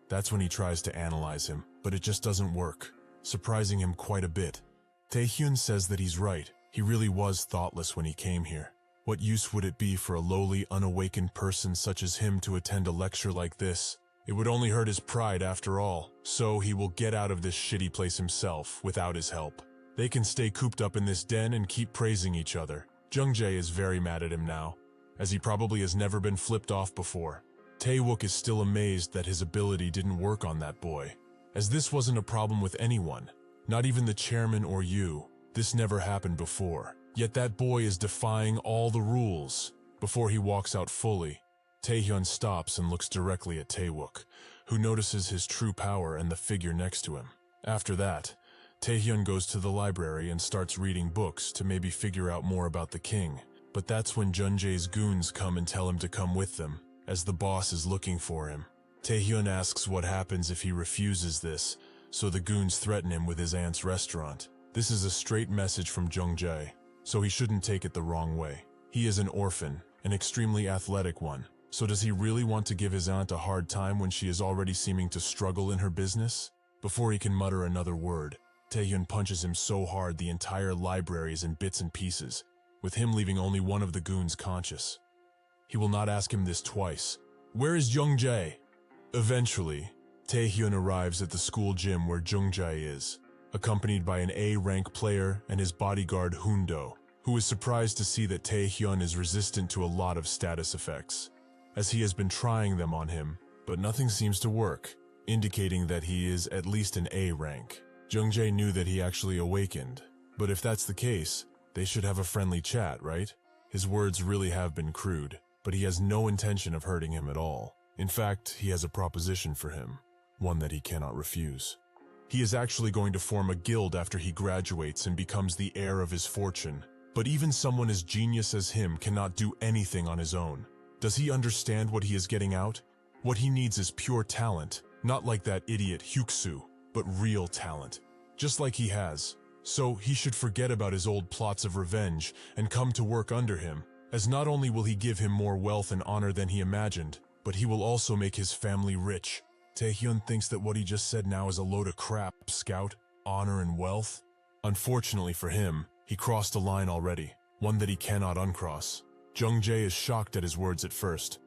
S1: That's when he tries to analyze him, but it just doesn't work, surprising him quite a bit. Taehyun says that he's right, he really was thoughtless when he came here. What use would it be for a lowly, unawakened person such as him to attend a lecture like this? It would only hurt his pride after all, so he will get out of this shitty place himself, without his help. They can stay cooped up in this den and keep praising each other. Jung-jae is very mad at him now, as he probably has never been flipped off before. Taehyun is still amazed that his ability didn't work on that boy, as this wasn't a problem with anyone, not even the chairman or you. This never happened before, yet that boy is defying all the rules. Before he walks out fully, Taehyun stops and looks directly at Taehyun, who notices his true power and the figure next to him. After that, Taehyun goes to the library and starts reading books to maybe figure out more about the king, but that's when Jung-jae's goons come and tell him to come with them, as the boss is looking for him. Taehyun asks what happens if he refuses this, so the goons threaten him with his aunt's restaurant. This is a straight message from Jung-jae, so he shouldn't take it the wrong way. He is an orphan, an extremely athletic one. So does he really want to give his aunt a hard time when she is already seeming to struggle in her business? Before he can mutter another word, Taehyun punches him so hard the entire library is in bits and pieces, with him leaving only one of the goons conscious. He will not ask him this twice. Where is Jungjae? Eventually, Taehyun arrives at the school gym where Jungjae is, accompanied by an A-rank player and his bodyguard Hundo, who is surprised to see that Taehyun is resistant to a lot of status effects, as he has been trying them on him, but nothing seems to work, indicating that he is at least an A rank. Jungjae knew that he actually awakened, but if that's the case, they should have a friendly chat, right? His words really have been crude, but he has no intention of hurting him at all. In fact, he has a proposition for him, one that he cannot refuse. He is actually going to form a guild after he graduates and becomes the heir of his fortune, but even someone as genius as him cannot do anything on his own. Does he understand what he is getting out? What he needs is pure talent, not like that idiot Hyuksu, but real talent, just like he has. So he should forget about his old plots of revenge and come to work under him, as not only will he give him more wealth and honor than he imagined, but he will also make his family rich. Taehyun thinks that what he just said now is a load of crap, Scout, honor and wealth. Unfortunately for him, he crossed a line already, one that he cannot uncross. Jungjae is shocked at his words at first,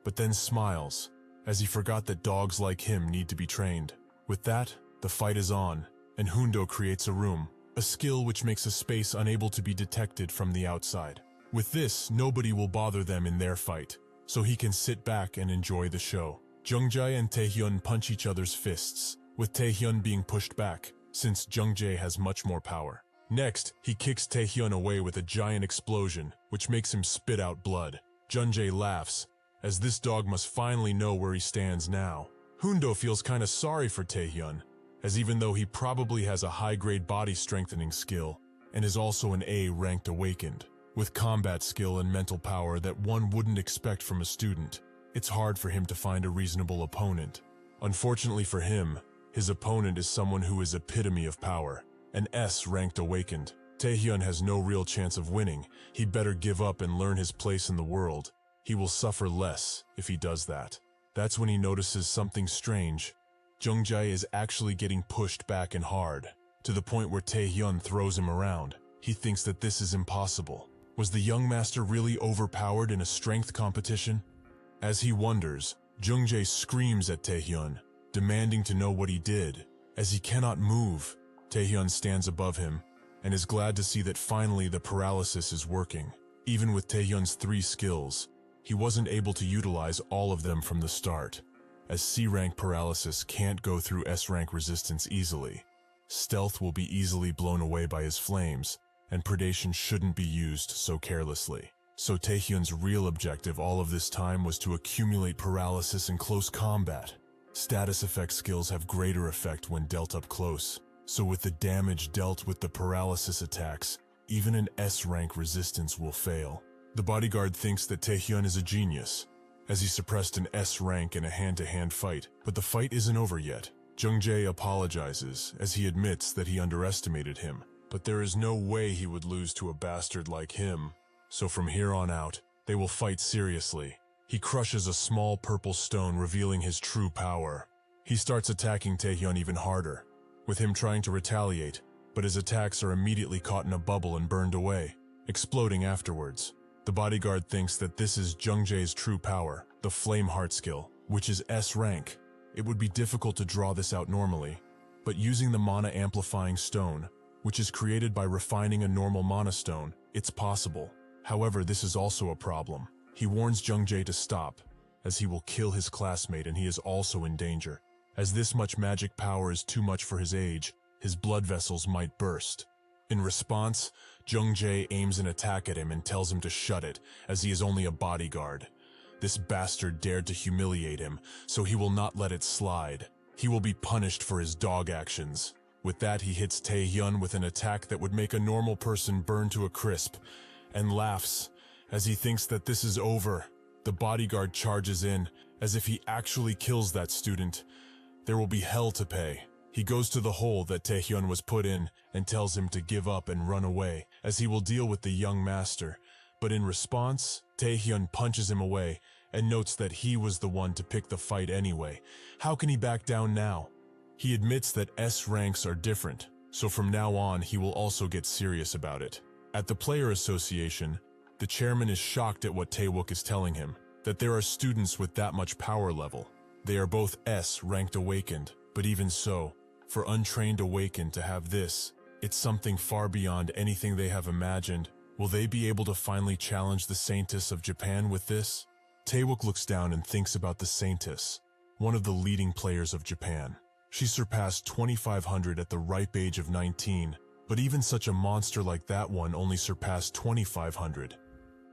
S1: but then smiles, as he forgot that dogs like him need to be trained. With that, the fight is on, and Hundo creates a room, a skill which makes a space unable to be detected from the outside. With this, nobody will bother them in their fight, so he can sit back and enjoy the show. Jungjae and Taehyun punch each other's fists, with Taehyun being pushed back, since Jungjae has much more power. Next, he kicks Taehyun away with a giant explosion, which makes him spit out blood. Jungjae laughs, as this dog must finally know where he stands now. Hundo feels kinda sorry for Taehyun, as even though he probably has a high-grade body strengthening skill, and is also an A-ranked awakened, with combat skill and mental power that one wouldn't expect from a student, it's hard for him to find a reasonable opponent. Unfortunately for him, his opponent is someone who is epitome of power, an S-ranked awakened. Taehyun has no real chance of winning. He'd better give up and learn his place in the world. He will suffer less if he does that. That's when he notices something strange. Jungjae is actually getting pushed back and hard, to the point where Taehyun throws him around. He thinks that this is impossible. Was the young master really overpowered in a strength competition? As he wonders, Jungjae screams at Taehyun, demanding to know what he did. As he cannot move, Taehyun stands above him, and is glad to see that finally the paralysis is working. Even with Taehyun's 3 skills, he wasn't able to utilize all of them from the start, as C-rank paralysis can't go through S-rank resistance easily. Stealth will be easily blown away by his flames, and predation shouldn't be used so carelessly. So Taehyun's real objective all of this time was to accumulate paralysis in close combat. Status effect skills have greater effect when dealt up close, so with the damage dealt with the paralysis attacks, even an S-rank resistance will fail. The bodyguard thinks that Taehyun is a genius, as he suppressed an S rank in a hand-to-hand fight, but the fight isn't over yet. Jungjae apologizes, as he admits that he underestimated him, but there is no way he would lose to a bastard like him, so from here on out, they will fight seriously. He crushes a small purple stone, revealing his true power. He starts attacking Taehyun even harder, with him trying to retaliate, but his attacks are immediately caught in a bubble and burned away, exploding afterwards. The bodyguard thinks that this is Jungjae's true power, the Flame Heart skill, which is S rank. It would be difficult to draw this out normally, but using the mana amplifying stone, which is created by refining a normal mana stone, it's possible. However, this is also a problem. He warns Jungjae to stop, as he will kill his classmate and he is also in danger. As this much magic power is too much for his age, his blood vessels might burst. In response, Jungjae aims an attack at him and tells him to shut it, as he is only a bodyguard. This bastard dared to humiliate him, so he will not let it slide. He will be punished for his dog actions. With that, he hits Taehyun with an attack that would make a normal person burn to a crisp, and laughs, as he thinks that this is over. The bodyguard charges in, as if he actually kills that student. There will be hell to pay. He goes to the hole that Taehyun was put in and tells him to give up and run away, as he will deal with the young master. But in response, Taehyun punches him away and notes that he was the one to pick the fight anyway. How can he back down now? He admits that S ranks are different, so from now on he will also get serious about it. At the Player Association, the chairman is shocked at what Taewook is telling him, that there are students with that much power level. They are both S-ranked awakened, but even so, for untrained awakened to have this, it's something far beyond anything they have imagined. Will they be able to finally challenge the Saintess of Japan with this? Taewook looks down and thinks about the Saintess, one of the leading players of Japan. She surpassed 2,500 at the ripe age of 19, but even such a monster like that one only surpassed 2,500.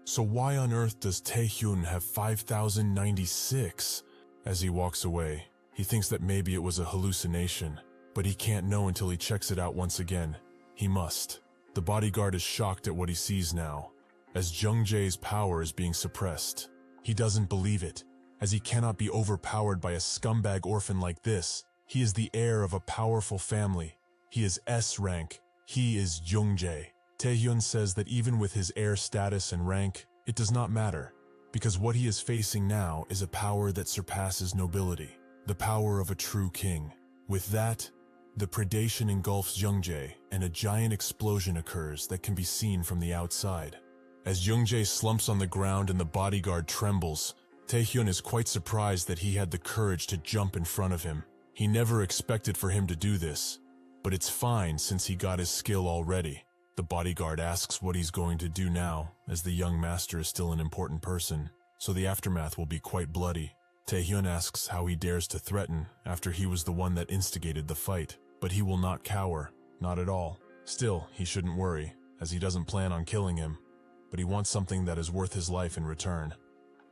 S1: So why on earth does Taehyun have 5,096? As he walks away, he thinks that maybe it was a hallucination, but he can't know until he checks it out once again. He must. The bodyguard is shocked at what he sees now, as Jung-jae's power is being suppressed. He doesn't believe it, as he cannot be overpowered by a scumbag orphan like this. He is the heir of a powerful family. He is S rank. He is Jung-jae. Taehyun says that even with his heir status and rank, it does not matter, because what he is facing now is a power that surpasses nobility, the power of a true king. With that, the predation engulfs Jung-jae, and a giant explosion occurs that can be seen from the outside. As Jung-jae slumps on the ground and the bodyguard trembles, Taehyun is quite surprised that he had the courage to jump in front of him. He never expected for him to do this, but it's fine since he got his skill already. The bodyguard asks what he's going to do now, as the young master is still an important person, so the aftermath will be quite bloody. Taehyun asks how he dares to threaten after he was the one that instigated the fight, but he will not cower, not at all. Still, he shouldn't worry, as he doesn't plan on killing him, but he wants something that is worth his life in return.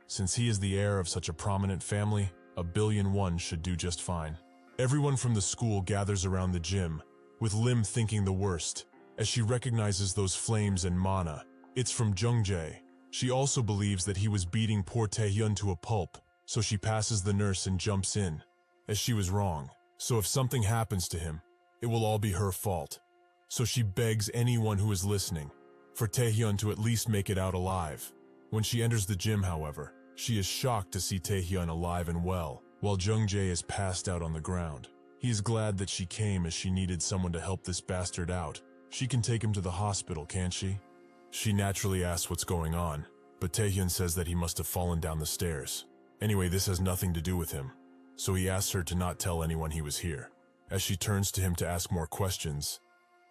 S1: Since he is the heir of such a prominent family, 1,000,000,000 should do just fine. Everyone from the school gathers around the gym, with Lim thinking the worst, as she recognizes those flames and mana. It's from Jung-jae. She also believes that he was beating poor Taehyun to a pulp, so she passes the nurse and jumps in, as she was wrong. So if something happens to him, it will all be her fault. So she begs anyone who is listening for Taehyun to at least make it out alive. When she enters the gym, however, she is shocked to see Taehyun alive and well, while Jung-jae is passed out on the ground. He is glad that she came as she needed someone to help this bastard out. She can take him to the hospital, can't she? She naturally asks what's going on, but Taehyun says that he must have fallen down the stairs. Anyway, this has nothing to do with him, so he asks her to not tell anyone he was here. As she turns to him to ask more questions,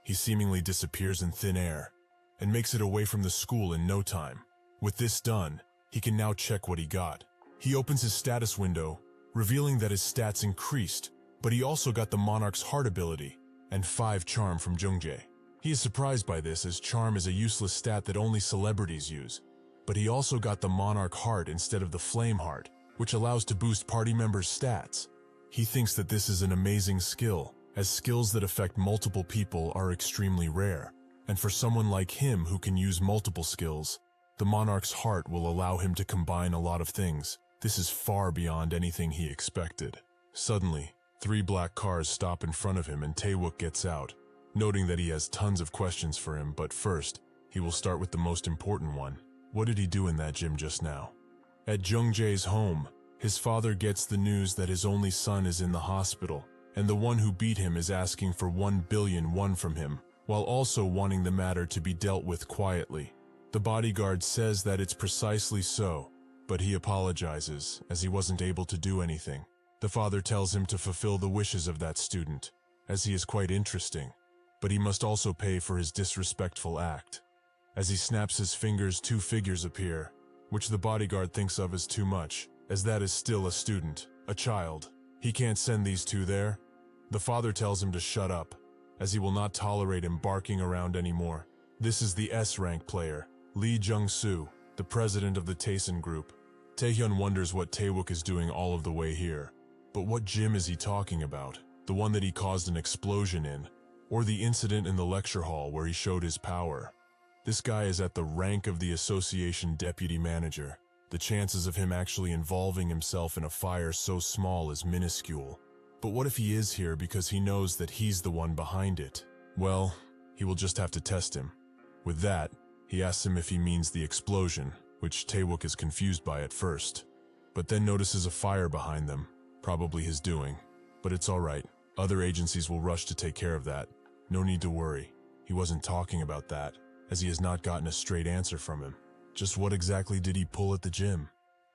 S1: he seemingly disappears in thin air and makes it away from the school in no time. With this done, he can now check what he got. He opens his status window, revealing that his stats increased, but he also got the Monarch's Heart ability and 5 charm from Jung-jae. He is surprised by this, as charm is a useless stat that only celebrities use, but he also got the Monarch Heart instead of the Flame Heart, which allows to boost party members' stats. He thinks that this is an amazing skill, as skills that affect multiple people are extremely rare, and for someone like him who can use multiple skills, the Monarch's Heart will allow him to combine a lot of things. This is far beyond anything he expected. Suddenly, 3 black cars stop in front of him and Taewook gets out, noting that he has tons of questions for him, but first, he will start with the most important one. What did he do in that gym just now? At Jung-jae's home, his father gets the news that his only son is in the hospital, and the one who beat him is asking for 1,000,000,000 won from him, while also wanting the matter to be dealt with quietly. The bodyguard says that it's precisely so, but he apologizes, as he wasn't able to do anything. The father tells him to fulfill the wishes of that student, as he is quite interesting, but he must also pay for his disrespectful act. As he snaps his fingers, 2 figures appear, which the bodyguard thinks of as too much, as that is still a student, a child. He can't send these 2 there. The father tells him to shut up, as he will not tolerate him barking around anymore. This is the S-rank player, Lee Jung-soo, the president of the Taehyun group. Taehyun wonders what Taewook is doing all of the way here. But what gym is he talking about? The one that he caused an explosion in, or the incident in the lecture hall where he showed his power? This guy is at the rank of the association deputy manager. The chances of him actually involving himself in a fire so small is minuscule. But what if he is here because he knows that he's the one behind it? Well, he will just have to test him. With that, he He asks him if he means the explosion, which Taewook is confused by at first, but then notices a fire behind them, probably his doing. But it's alright, other agencies will rush to take care of that. No need to worry. He wasn't talking about that, as he has not gotten a straight answer from him. Just what exactly did he pull at the gym?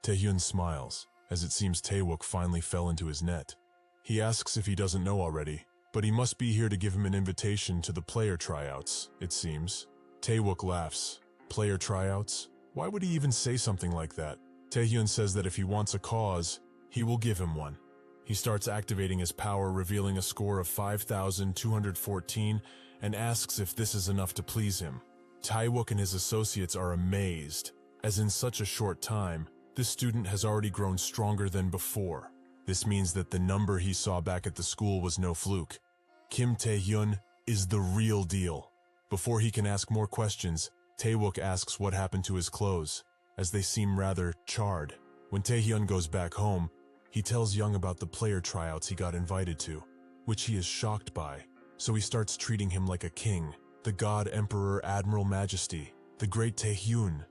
S1: Taehyun smiles, as it seems Taewook finally fell into his net. He asks if he doesn't know already, but he must be here to give him an invitation to the player tryouts, it seems. Taewook laughs. Player tryouts? Why would he even say something like that? Taehyun says that if he wants a cause, he will give him one. He starts activating his power, revealing a score of 5,214, and asks if this is enough to please him. Taewook and his associates are amazed, as in such a short time, this student has already grown stronger than before. This means that the number he saw back at the school was no fluke. Kim Taehyun is the real deal. Before he can ask more questions, Taewook asks what happened to his clothes, as they seem rather charred. When Taehyun goes back home, he tells Young about the player tryouts he got invited to, which he is shocked by, so he starts treating him like a king, the God Emperor Admiral Majesty, the great Taehyun.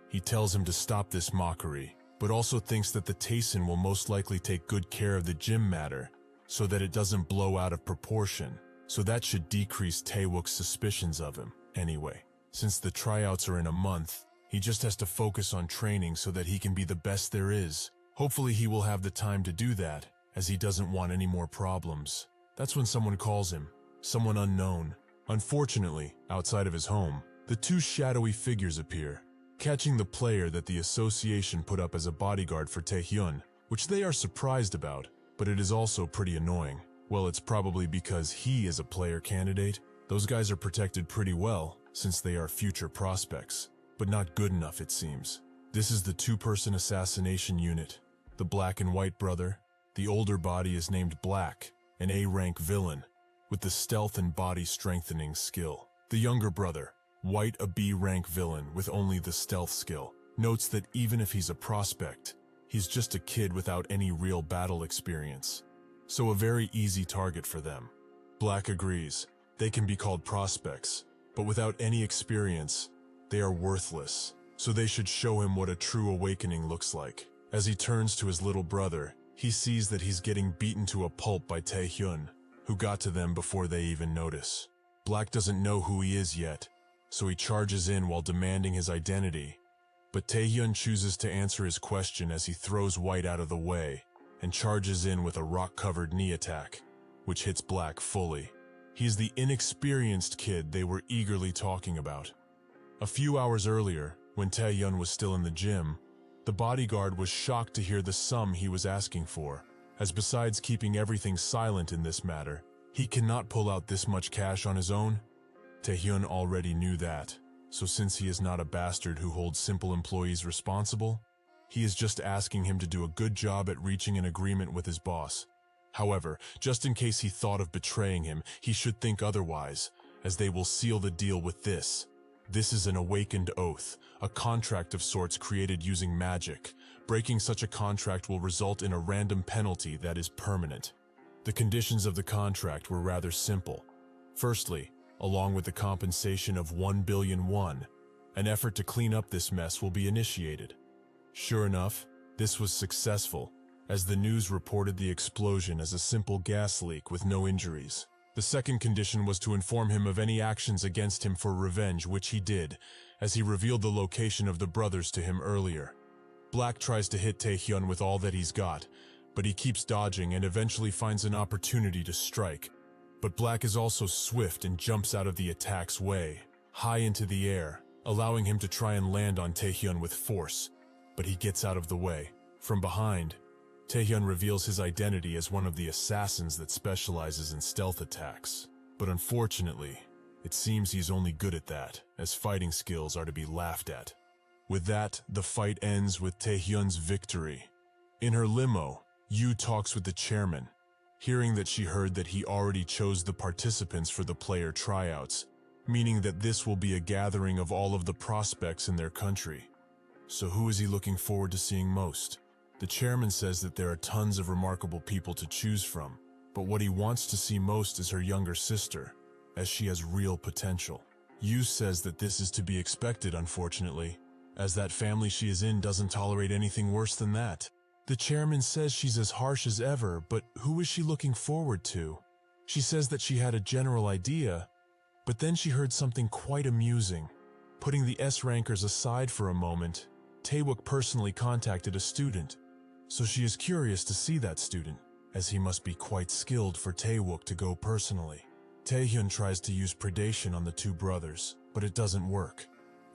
S1: He tells him to stop this mockery, but also thinks that the Taehyun will most likely take good care of the gym matter, so that it doesn't blow out of proportion, so that should decrease Taewook's suspicions of him. Anyway, since the tryouts are in a month, he just has to focus on training so that he can be the best there is. Hopefully he will have the time to do that, as he doesn't want any more problems. That's when someone calls him, someone unknown. Unfortunately, outside of his home, the two shadowy figures appear, catching the player that the association put up as a bodyguard for Taehyun, which they are surprised about, but it is also pretty annoying. Well, it's probably because he is a player candidate. Those guys are protected pretty well, since they are future prospects, but not good enough it seems. This is the two-person assassination unit. The black and white brother, the older body is named Black, an A-rank villain, with the stealth and body strengthening skill. The younger brother, White, a B-rank villain with only the stealth skill, notes that even if he's a prospect, he's just a kid without any real battle experience. So a very easy target for them. Black agrees. They can be called prospects, but without any experience, they are worthless. So they should show him what a true awakening looks like. As he turns to his little brother, he sees that he's getting beaten to a pulp by Taehyun, who got to them before they even notice. Black doesn't know who he is yet, so he charges in while demanding his identity. But Taehyun chooses to answer his question as he throws White out of the way and charges in with a rock-covered knee attack, which hits Black fully. He's the inexperienced kid they were eagerly talking about. A few hours earlier, when Taehyun was still in the gym, the bodyguard was shocked to hear the sum he was asking for, as besides keeping everything silent in this matter, he cannot pull out this much cash on his own. Taehyun already knew that, so since he is not a bastard who holds simple employees responsible, he is just asking him to do a good job at reaching an agreement with his boss. However, just in case he thought of betraying him, he should think otherwise, as they will seal the deal with this. This is an awakened oath, a contract of sorts created using magic. Breaking such a contract will result in a random penalty that is permanent. The conditions of the contract were rather simple. Firstly, along with the compensation of 1 billion won, an effort to clean up this mess will be initiated. Sure enough, this was successful, as the news reported the explosion as a simple gas leak with no injuries. The second condition was to inform him of any actions against him for revenge, which he did, as he revealed the location of the brothers to him earlier. Black tries to hit Taehyun with all that he's got, but he keeps dodging and eventually finds an opportunity to strike. But Black is also swift and jumps out of the attack's way, high into the air, allowing him to try and land on Taehyun with force, but he gets out of the way. From behind, Taehyun reveals his identity as one of the assassins that specializes in stealth attacks. But unfortunately, it seems he's only good at that, as fighting skills are to be laughed at. With that, the fight ends with Taehyun's victory. In her limo, Yu talks with the chairman, hearing that she heard that he already chose the participants for the player tryouts, meaning that this will be a gathering of all of the prospects in their country. So who is he looking forward to seeing most? The chairman says that there are tons of remarkable people to choose from, but what he wants to see most is her younger sister, as she has real potential. Yu says that this is to be expected, unfortunately, as that family she is in doesn't tolerate anything worse than that. The chairman says she's as harsh as ever, but who is she looking forward to? She says that she had a general idea, but then she heard something quite amusing. Putting the S-Rankers aside for a moment, Taewook personally contacted a student, so she is curious to see that student, as he must be quite skilled for Taewook to go personally. Taehyun tries to use predation on the two brothers, but it doesn't work,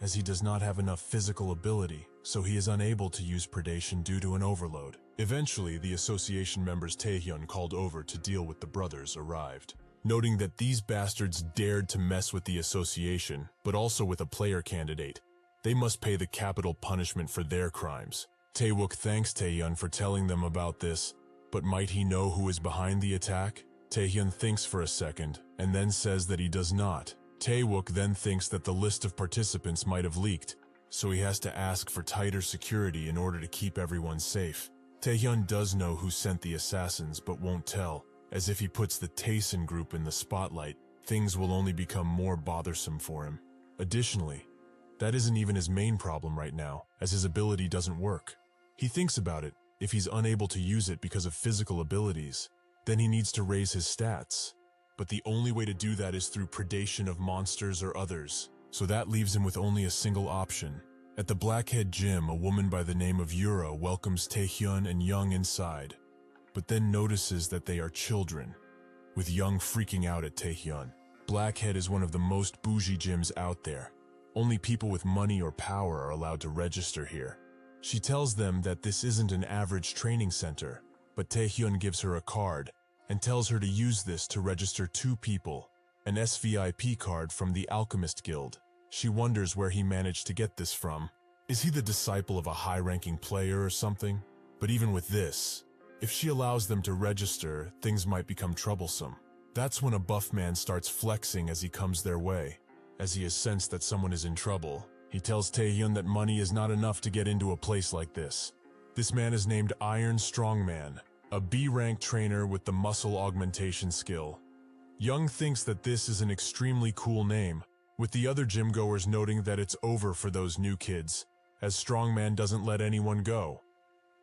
S1: as he does not have enough physical ability, so he is unable to use predation due to an overload. Eventually, the association members Taehyun called over to deal with the brothers arrived. Noting that these bastards dared to mess with the association, but also with a player candidate, they must pay the capital punishment for their crimes. Taewook thanks Taehyun for telling them about this, but might he know who is behind the attack? Taehyun thinks for a second, and then says that he does not. Taewook then thinks that the list of participants might have leaked, so he has to ask for tighter security in order to keep everyone safe. Taehyun does know who sent the assassins, but won't tell, as if he puts the Taehyun group in the spotlight, things will only become more bothersome for him. Additionally, that isn't even his main problem right now, as his ability doesn't work. He thinks about it. If he's unable to use it because of physical abilities, then he needs to raise his stats. But the only way to do that is through predation of monsters or others, so that leaves him with only a single option. At the Blackhead Gym, a woman by the name of Yura welcomes Taehyun and Young inside, but then notices that they are children, with Young freaking out at Taehyun. Blackhead is one of the most bougie gyms out there. Only people with money or power are allowed to register here. She tells them that this isn't an average training center, but Taehyun gives her a card and tells her to use this to register 2 people, an SVIP card from the Alchemist Guild. She wonders where he managed to get this from. Is he the disciple of a high-ranking player or something? But even with this, if she allows them to register, things might become troublesome. That's when a buff man starts flexing as he comes their way. As he has sensed that someone is in trouble, he tells Taehyun that money is not enough to get into a place like this. This man is named Iron Strongman, a B-rank trainer with the muscle augmentation skill. Young thinks that this is an extremely cool name, with the other gym goers noting that it's over for those new kids, as Strongman doesn't let anyone go.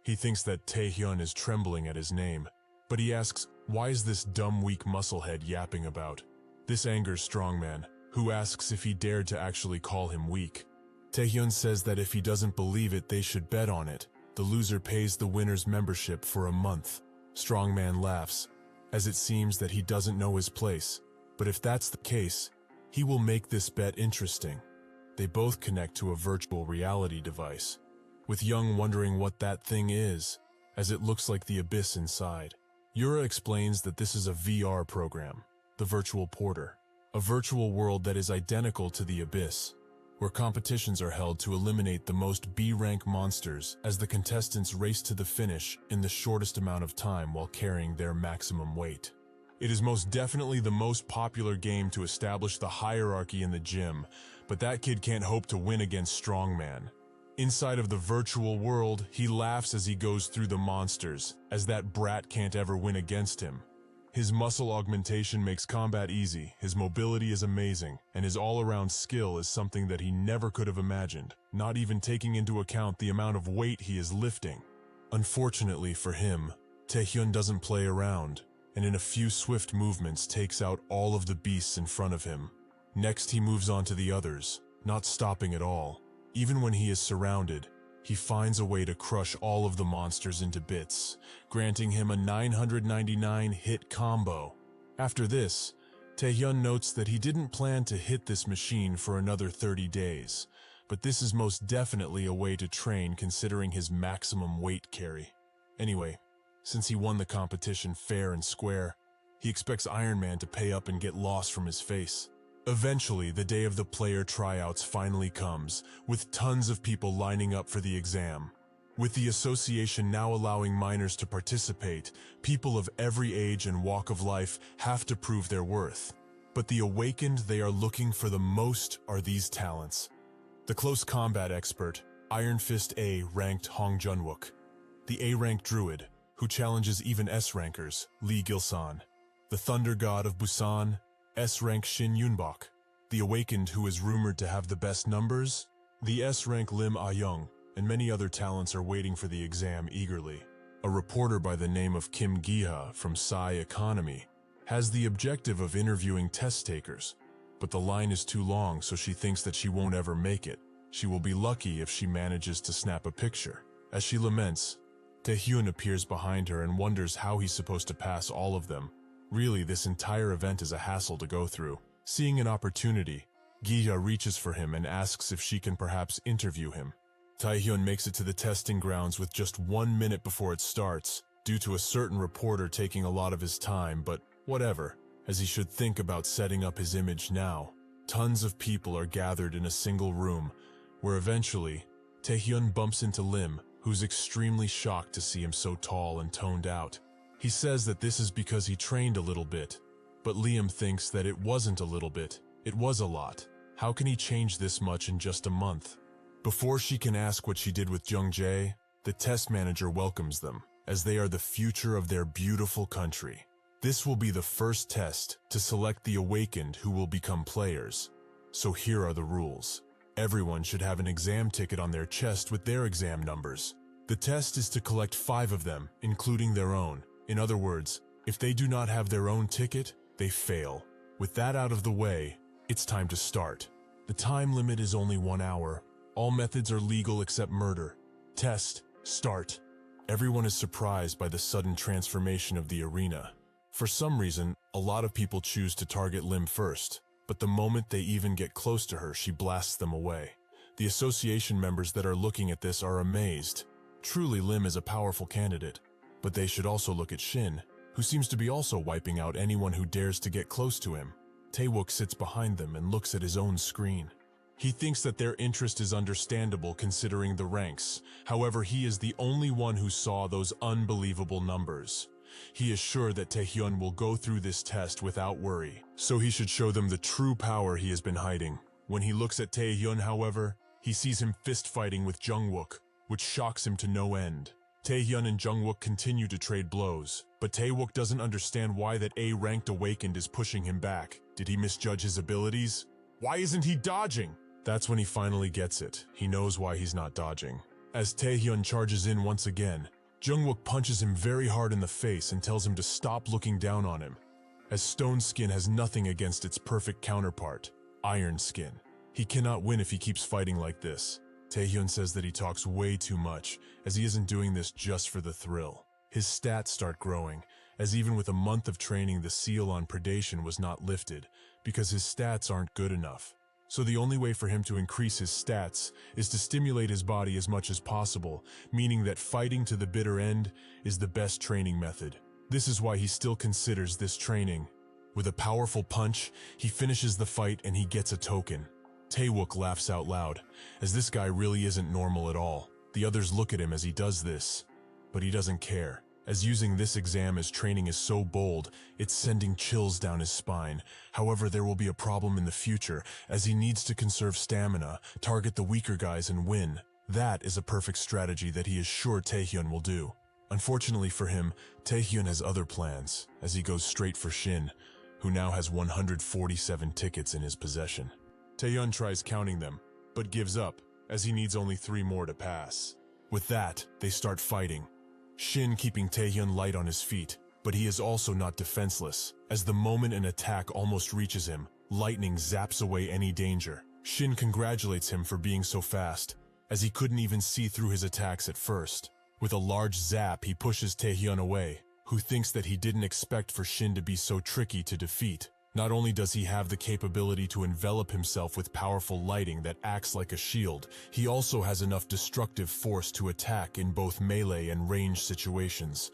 S1: He thinks that Taehyun is trembling at his name, but he asks, why is this dumb weak musclehead yapping about? This angers Strongman, who asks if he dared to actually call him weak. Taehyun says that if he doesn't believe it, they should bet on it. The loser pays the winner's membership for a month. Strongman laughs, as it seems that he doesn't know his place, but if that's the case, he will make this bet interesting. They both connect to a virtual reality device, with Young wondering what that thing is, as it looks like the abyss inside. Yura explains that this is a VR program, the Virtual Porter, a virtual world that is identical to the abyss, where competitions are held to eliminate the most B-rank monsters as the contestants race to the finish in the shortest amount of time while carrying their maximum weight. It is most definitely the most popular game to establish the hierarchy in the gym, but that kid can't hope to win against Strongman. Inside of the virtual world, he laughs as he goes through the monsters, as that brat can't ever win against him. His muscle augmentation makes combat easy, his mobility is amazing, and his all-around skill is something that he never could have imagined, not even taking into account the amount of weight he is lifting. Unfortunately for him, Taehyun doesn't play around, and in a few swift movements takes out all of the beasts in front of him. Next he moves on to the others, not stopping at all. Even when he is surrounded, he finds a way to crush all of the monsters into bits, granting him a 999 hit combo. After this, Taehyun notes that he didn't plan to hit this machine for another 30 days, but this is most definitely a way to train considering his maximum weight carry. Anyway, since he won the competition fair and square, he expects Iron Man to pay up and get lost from his face. Eventually, the day of the player tryouts finally comes, with tons of people lining up for the exam. With the association now allowing minors to participate, people of every age and walk of life have to prove their worth. But the awakened they are looking for the most are these talents. The close combat expert, Iron Fist A-ranked Hong Junwook. The A-ranked druid, who challenges even S-rankers, Lee Gilsan. The thunder god of Busan, S-rank Shin Yunbok. The awakened who is rumored to have the best numbers? The S-rank Lim Ah-young and many other talents are waiting for the exam eagerly. A reporter by the name of Kim Gi-ha from Psy Economy has the objective of interviewing test takers, but the line is too long, so she thinks that she won't ever make it. She will be lucky if she manages to snap a picture. As she laments, Taehyun appears behind her and wonders how he's supposed to pass all of them. Really, this entire event is a hassle to go through. Seeing an opportunity, Gi-ha reaches for him and asks if she can perhaps interview him. Taehyun makes it to the testing grounds with just 1 minute before it starts, due to a certain reporter taking a lot of his time, but whatever, as he should think about setting up his image now. Tons of people are gathered in a single room, where eventually, Taehyun bumps into Lim, who's extremely shocked to see him so tall and toned out. He says that this is because he trained a little bit, but Liam thinks that it wasn't a little bit, it was a lot. How can he change this much in just a month? Before she can ask what she did with Jung Jae, the test manager welcomes them, as they are the future of their beautiful country. This will be the first test to select the awakened who will become players. So here are the rules. Everyone should have an exam ticket on their chest with their exam numbers. The test is to collect 5 of them, including their own. In other words, if they do not have their own ticket, they fail. With that out of the way, it's time to start. The time limit is only 1 hour. All methods are legal except murder. Test, start. Everyone is surprised by the sudden transformation of the arena. For some reason, a lot of people choose to target Lim first, but the moment they even get close to her, she blasts them away. The association members that are looking at this are amazed. Truly, Lim is a powerful candidate, but they should also look at Shin, who seems to be also wiping out anyone who dares to get close to him. Taewook sits behind them and looks at his own screen. He thinks that their interest is understandable considering the ranks. However, he is the only one who saw those unbelievable numbers. He is sure that Taehyun will go through this test without worry, so he should show them the true power he has been hiding. When he looks at Taehyun, however, he sees him fist-fighting with Jungwook, which shocks him to no end. Taehyun and Jungwook continue to trade blows, but Taewook doesn't understand why that A-ranked awakened is pushing him back. Did he misjudge his abilities? Why isn't he dodging? That's when he finally gets it. He knows why he's not dodging. As Taehyun charges in once again, Jungwook punches him very hard in the face and tells him to stop looking down on him, as Stone Skin has nothing against its perfect counterpart, Iron Skin. He cannot win if he keeps fighting like this. Taehyun says that he talks way too much, as he isn't doing this just for the thrill. His stats start growing, as even with a month of training the seal on predation was not lifted, because his stats aren't good enough. So the only way for him to increase his stats is to stimulate his body as much as possible, meaning that fighting to the bitter end is the best training method. This is why he still considers this training. With a powerful punch, he finishes the fight and he gets a token. Taewook laughs out loud, as this guy really isn't normal at all. The others look at him as he does this, but he doesn't care, as using this exam as training is so bold, it's sending chills down his spine. However, there will be a problem in the future, as he needs to conserve stamina, target the weaker guys and win. That is a perfect strategy that he is sure Taehyun will do. Unfortunately for him, Taehyun has other plans, as he goes straight for Shin, who now has 147 tickets in his possession. Taehyun tries counting them, but gives up, as he needs only 3 more to pass. With that, they start fighting. Shin keeping Taehyun light on his feet, but he is also not defenseless, as the moment an attack almost reaches him, lightning zaps away any danger. Shin congratulates him for being so fast, as he couldn't even see through his attacks at first. With a large zap, he pushes Taehyun away, who thinks that he didn't expect for Shin to be so tricky to defeat. Not only does he have the capability to envelop himself with powerful lighting that acts like a shield, he also has enough destructive force to attack in both melee and range situations.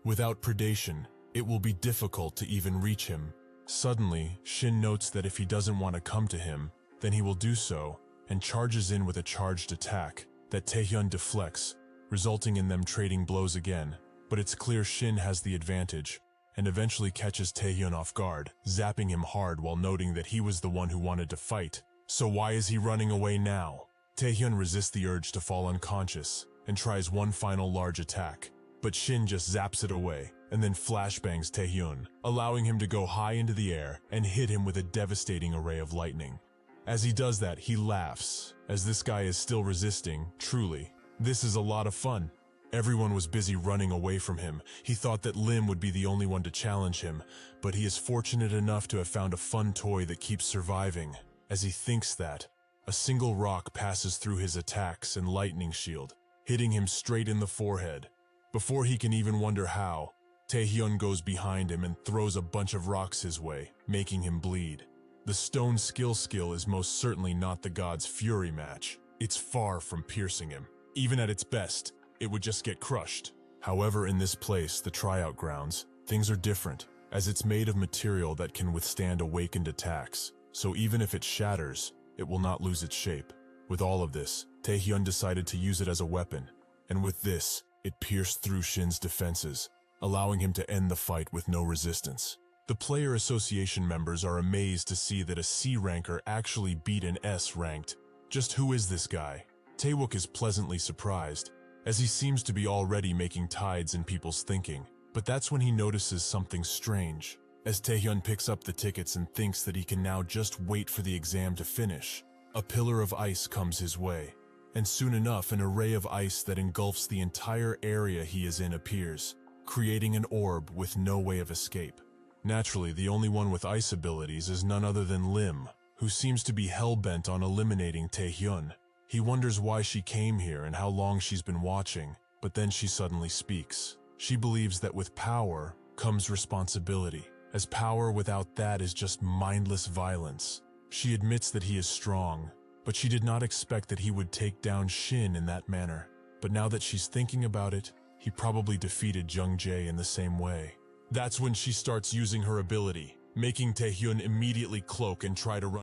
S1: Without predation, it will be difficult to even reach him. Suddenly, Shin notes that if he doesn't want to come to him, then he will do so, and charges in with a charged attack that Taehyun deflects, resulting in them trading blows again. But it's clear Shin has the advantage, and eventually catches Taehyun off guard, zapping him hard while noting that he was the one who wanted to fight. So why is he running away now? Taehyun resists the urge to fall unconscious, and tries one final large attack, but Shin just zaps it away, and then flashbangs Taehyun, allowing him to go high into the air and hit him with a devastating array of lightning. As he does that, he laughs, as this guy is still resisting. Truly, this is a lot of fun. Everyone was busy running away from him. He thought that Lim would be the only one to challenge him, but he is fortunate enough to have found a fun toy that keeps surviving. As he thinks that, a single rock passes through his attacks and lightning shield, hitting him straight in the forehead. Before he can even wonder how, Taehyun goes behind him and throws a bunch of rocks his way, making him bleed. The stone skill is most certainly not the god's fury match. It's far from piercing him. Even at its best, it would just get crushed. However, in this place, the tryout grounds, things are different, as it's made of material that can withstand awakened attacks. So even if it shatters, it will not lose its shape. With all of this, Taehyun decided to use it as a weapon, and with this, it pierced through Shin's defenses, allowing him to end the fight with no resistance. The player association members are amazed to see that a C ranker actually beat an S ranked. Just who is this guy? Taewook is pleasantly surprised, as he seems to be already making tides in people's thinking. But that's when he notices something strange. As Taehyun picks up the tickets and thinks that he can now just wait for the exam to finish, a pillar of ice comes his way. And soon enough, an array of ice that engulfs the entire area he is in appears, creating an orb with no way of escape. Naturally, the only one with ice abilities is none other than Lim, who seems to be hell-bent on eliminating Taehyun. He wonders why she came here and how long she's been watching, but then she suddenly speaks. She believes that with power comes responsibility, as power without that is just mindless violence. She admits that he is strong, but she did not expect that he would take down Shin in that manner. But now that she's thinking about it, he probably defeated Jung Jae in the same way. That's when she starts using her ability, making Taehyun immediately cloak and try to run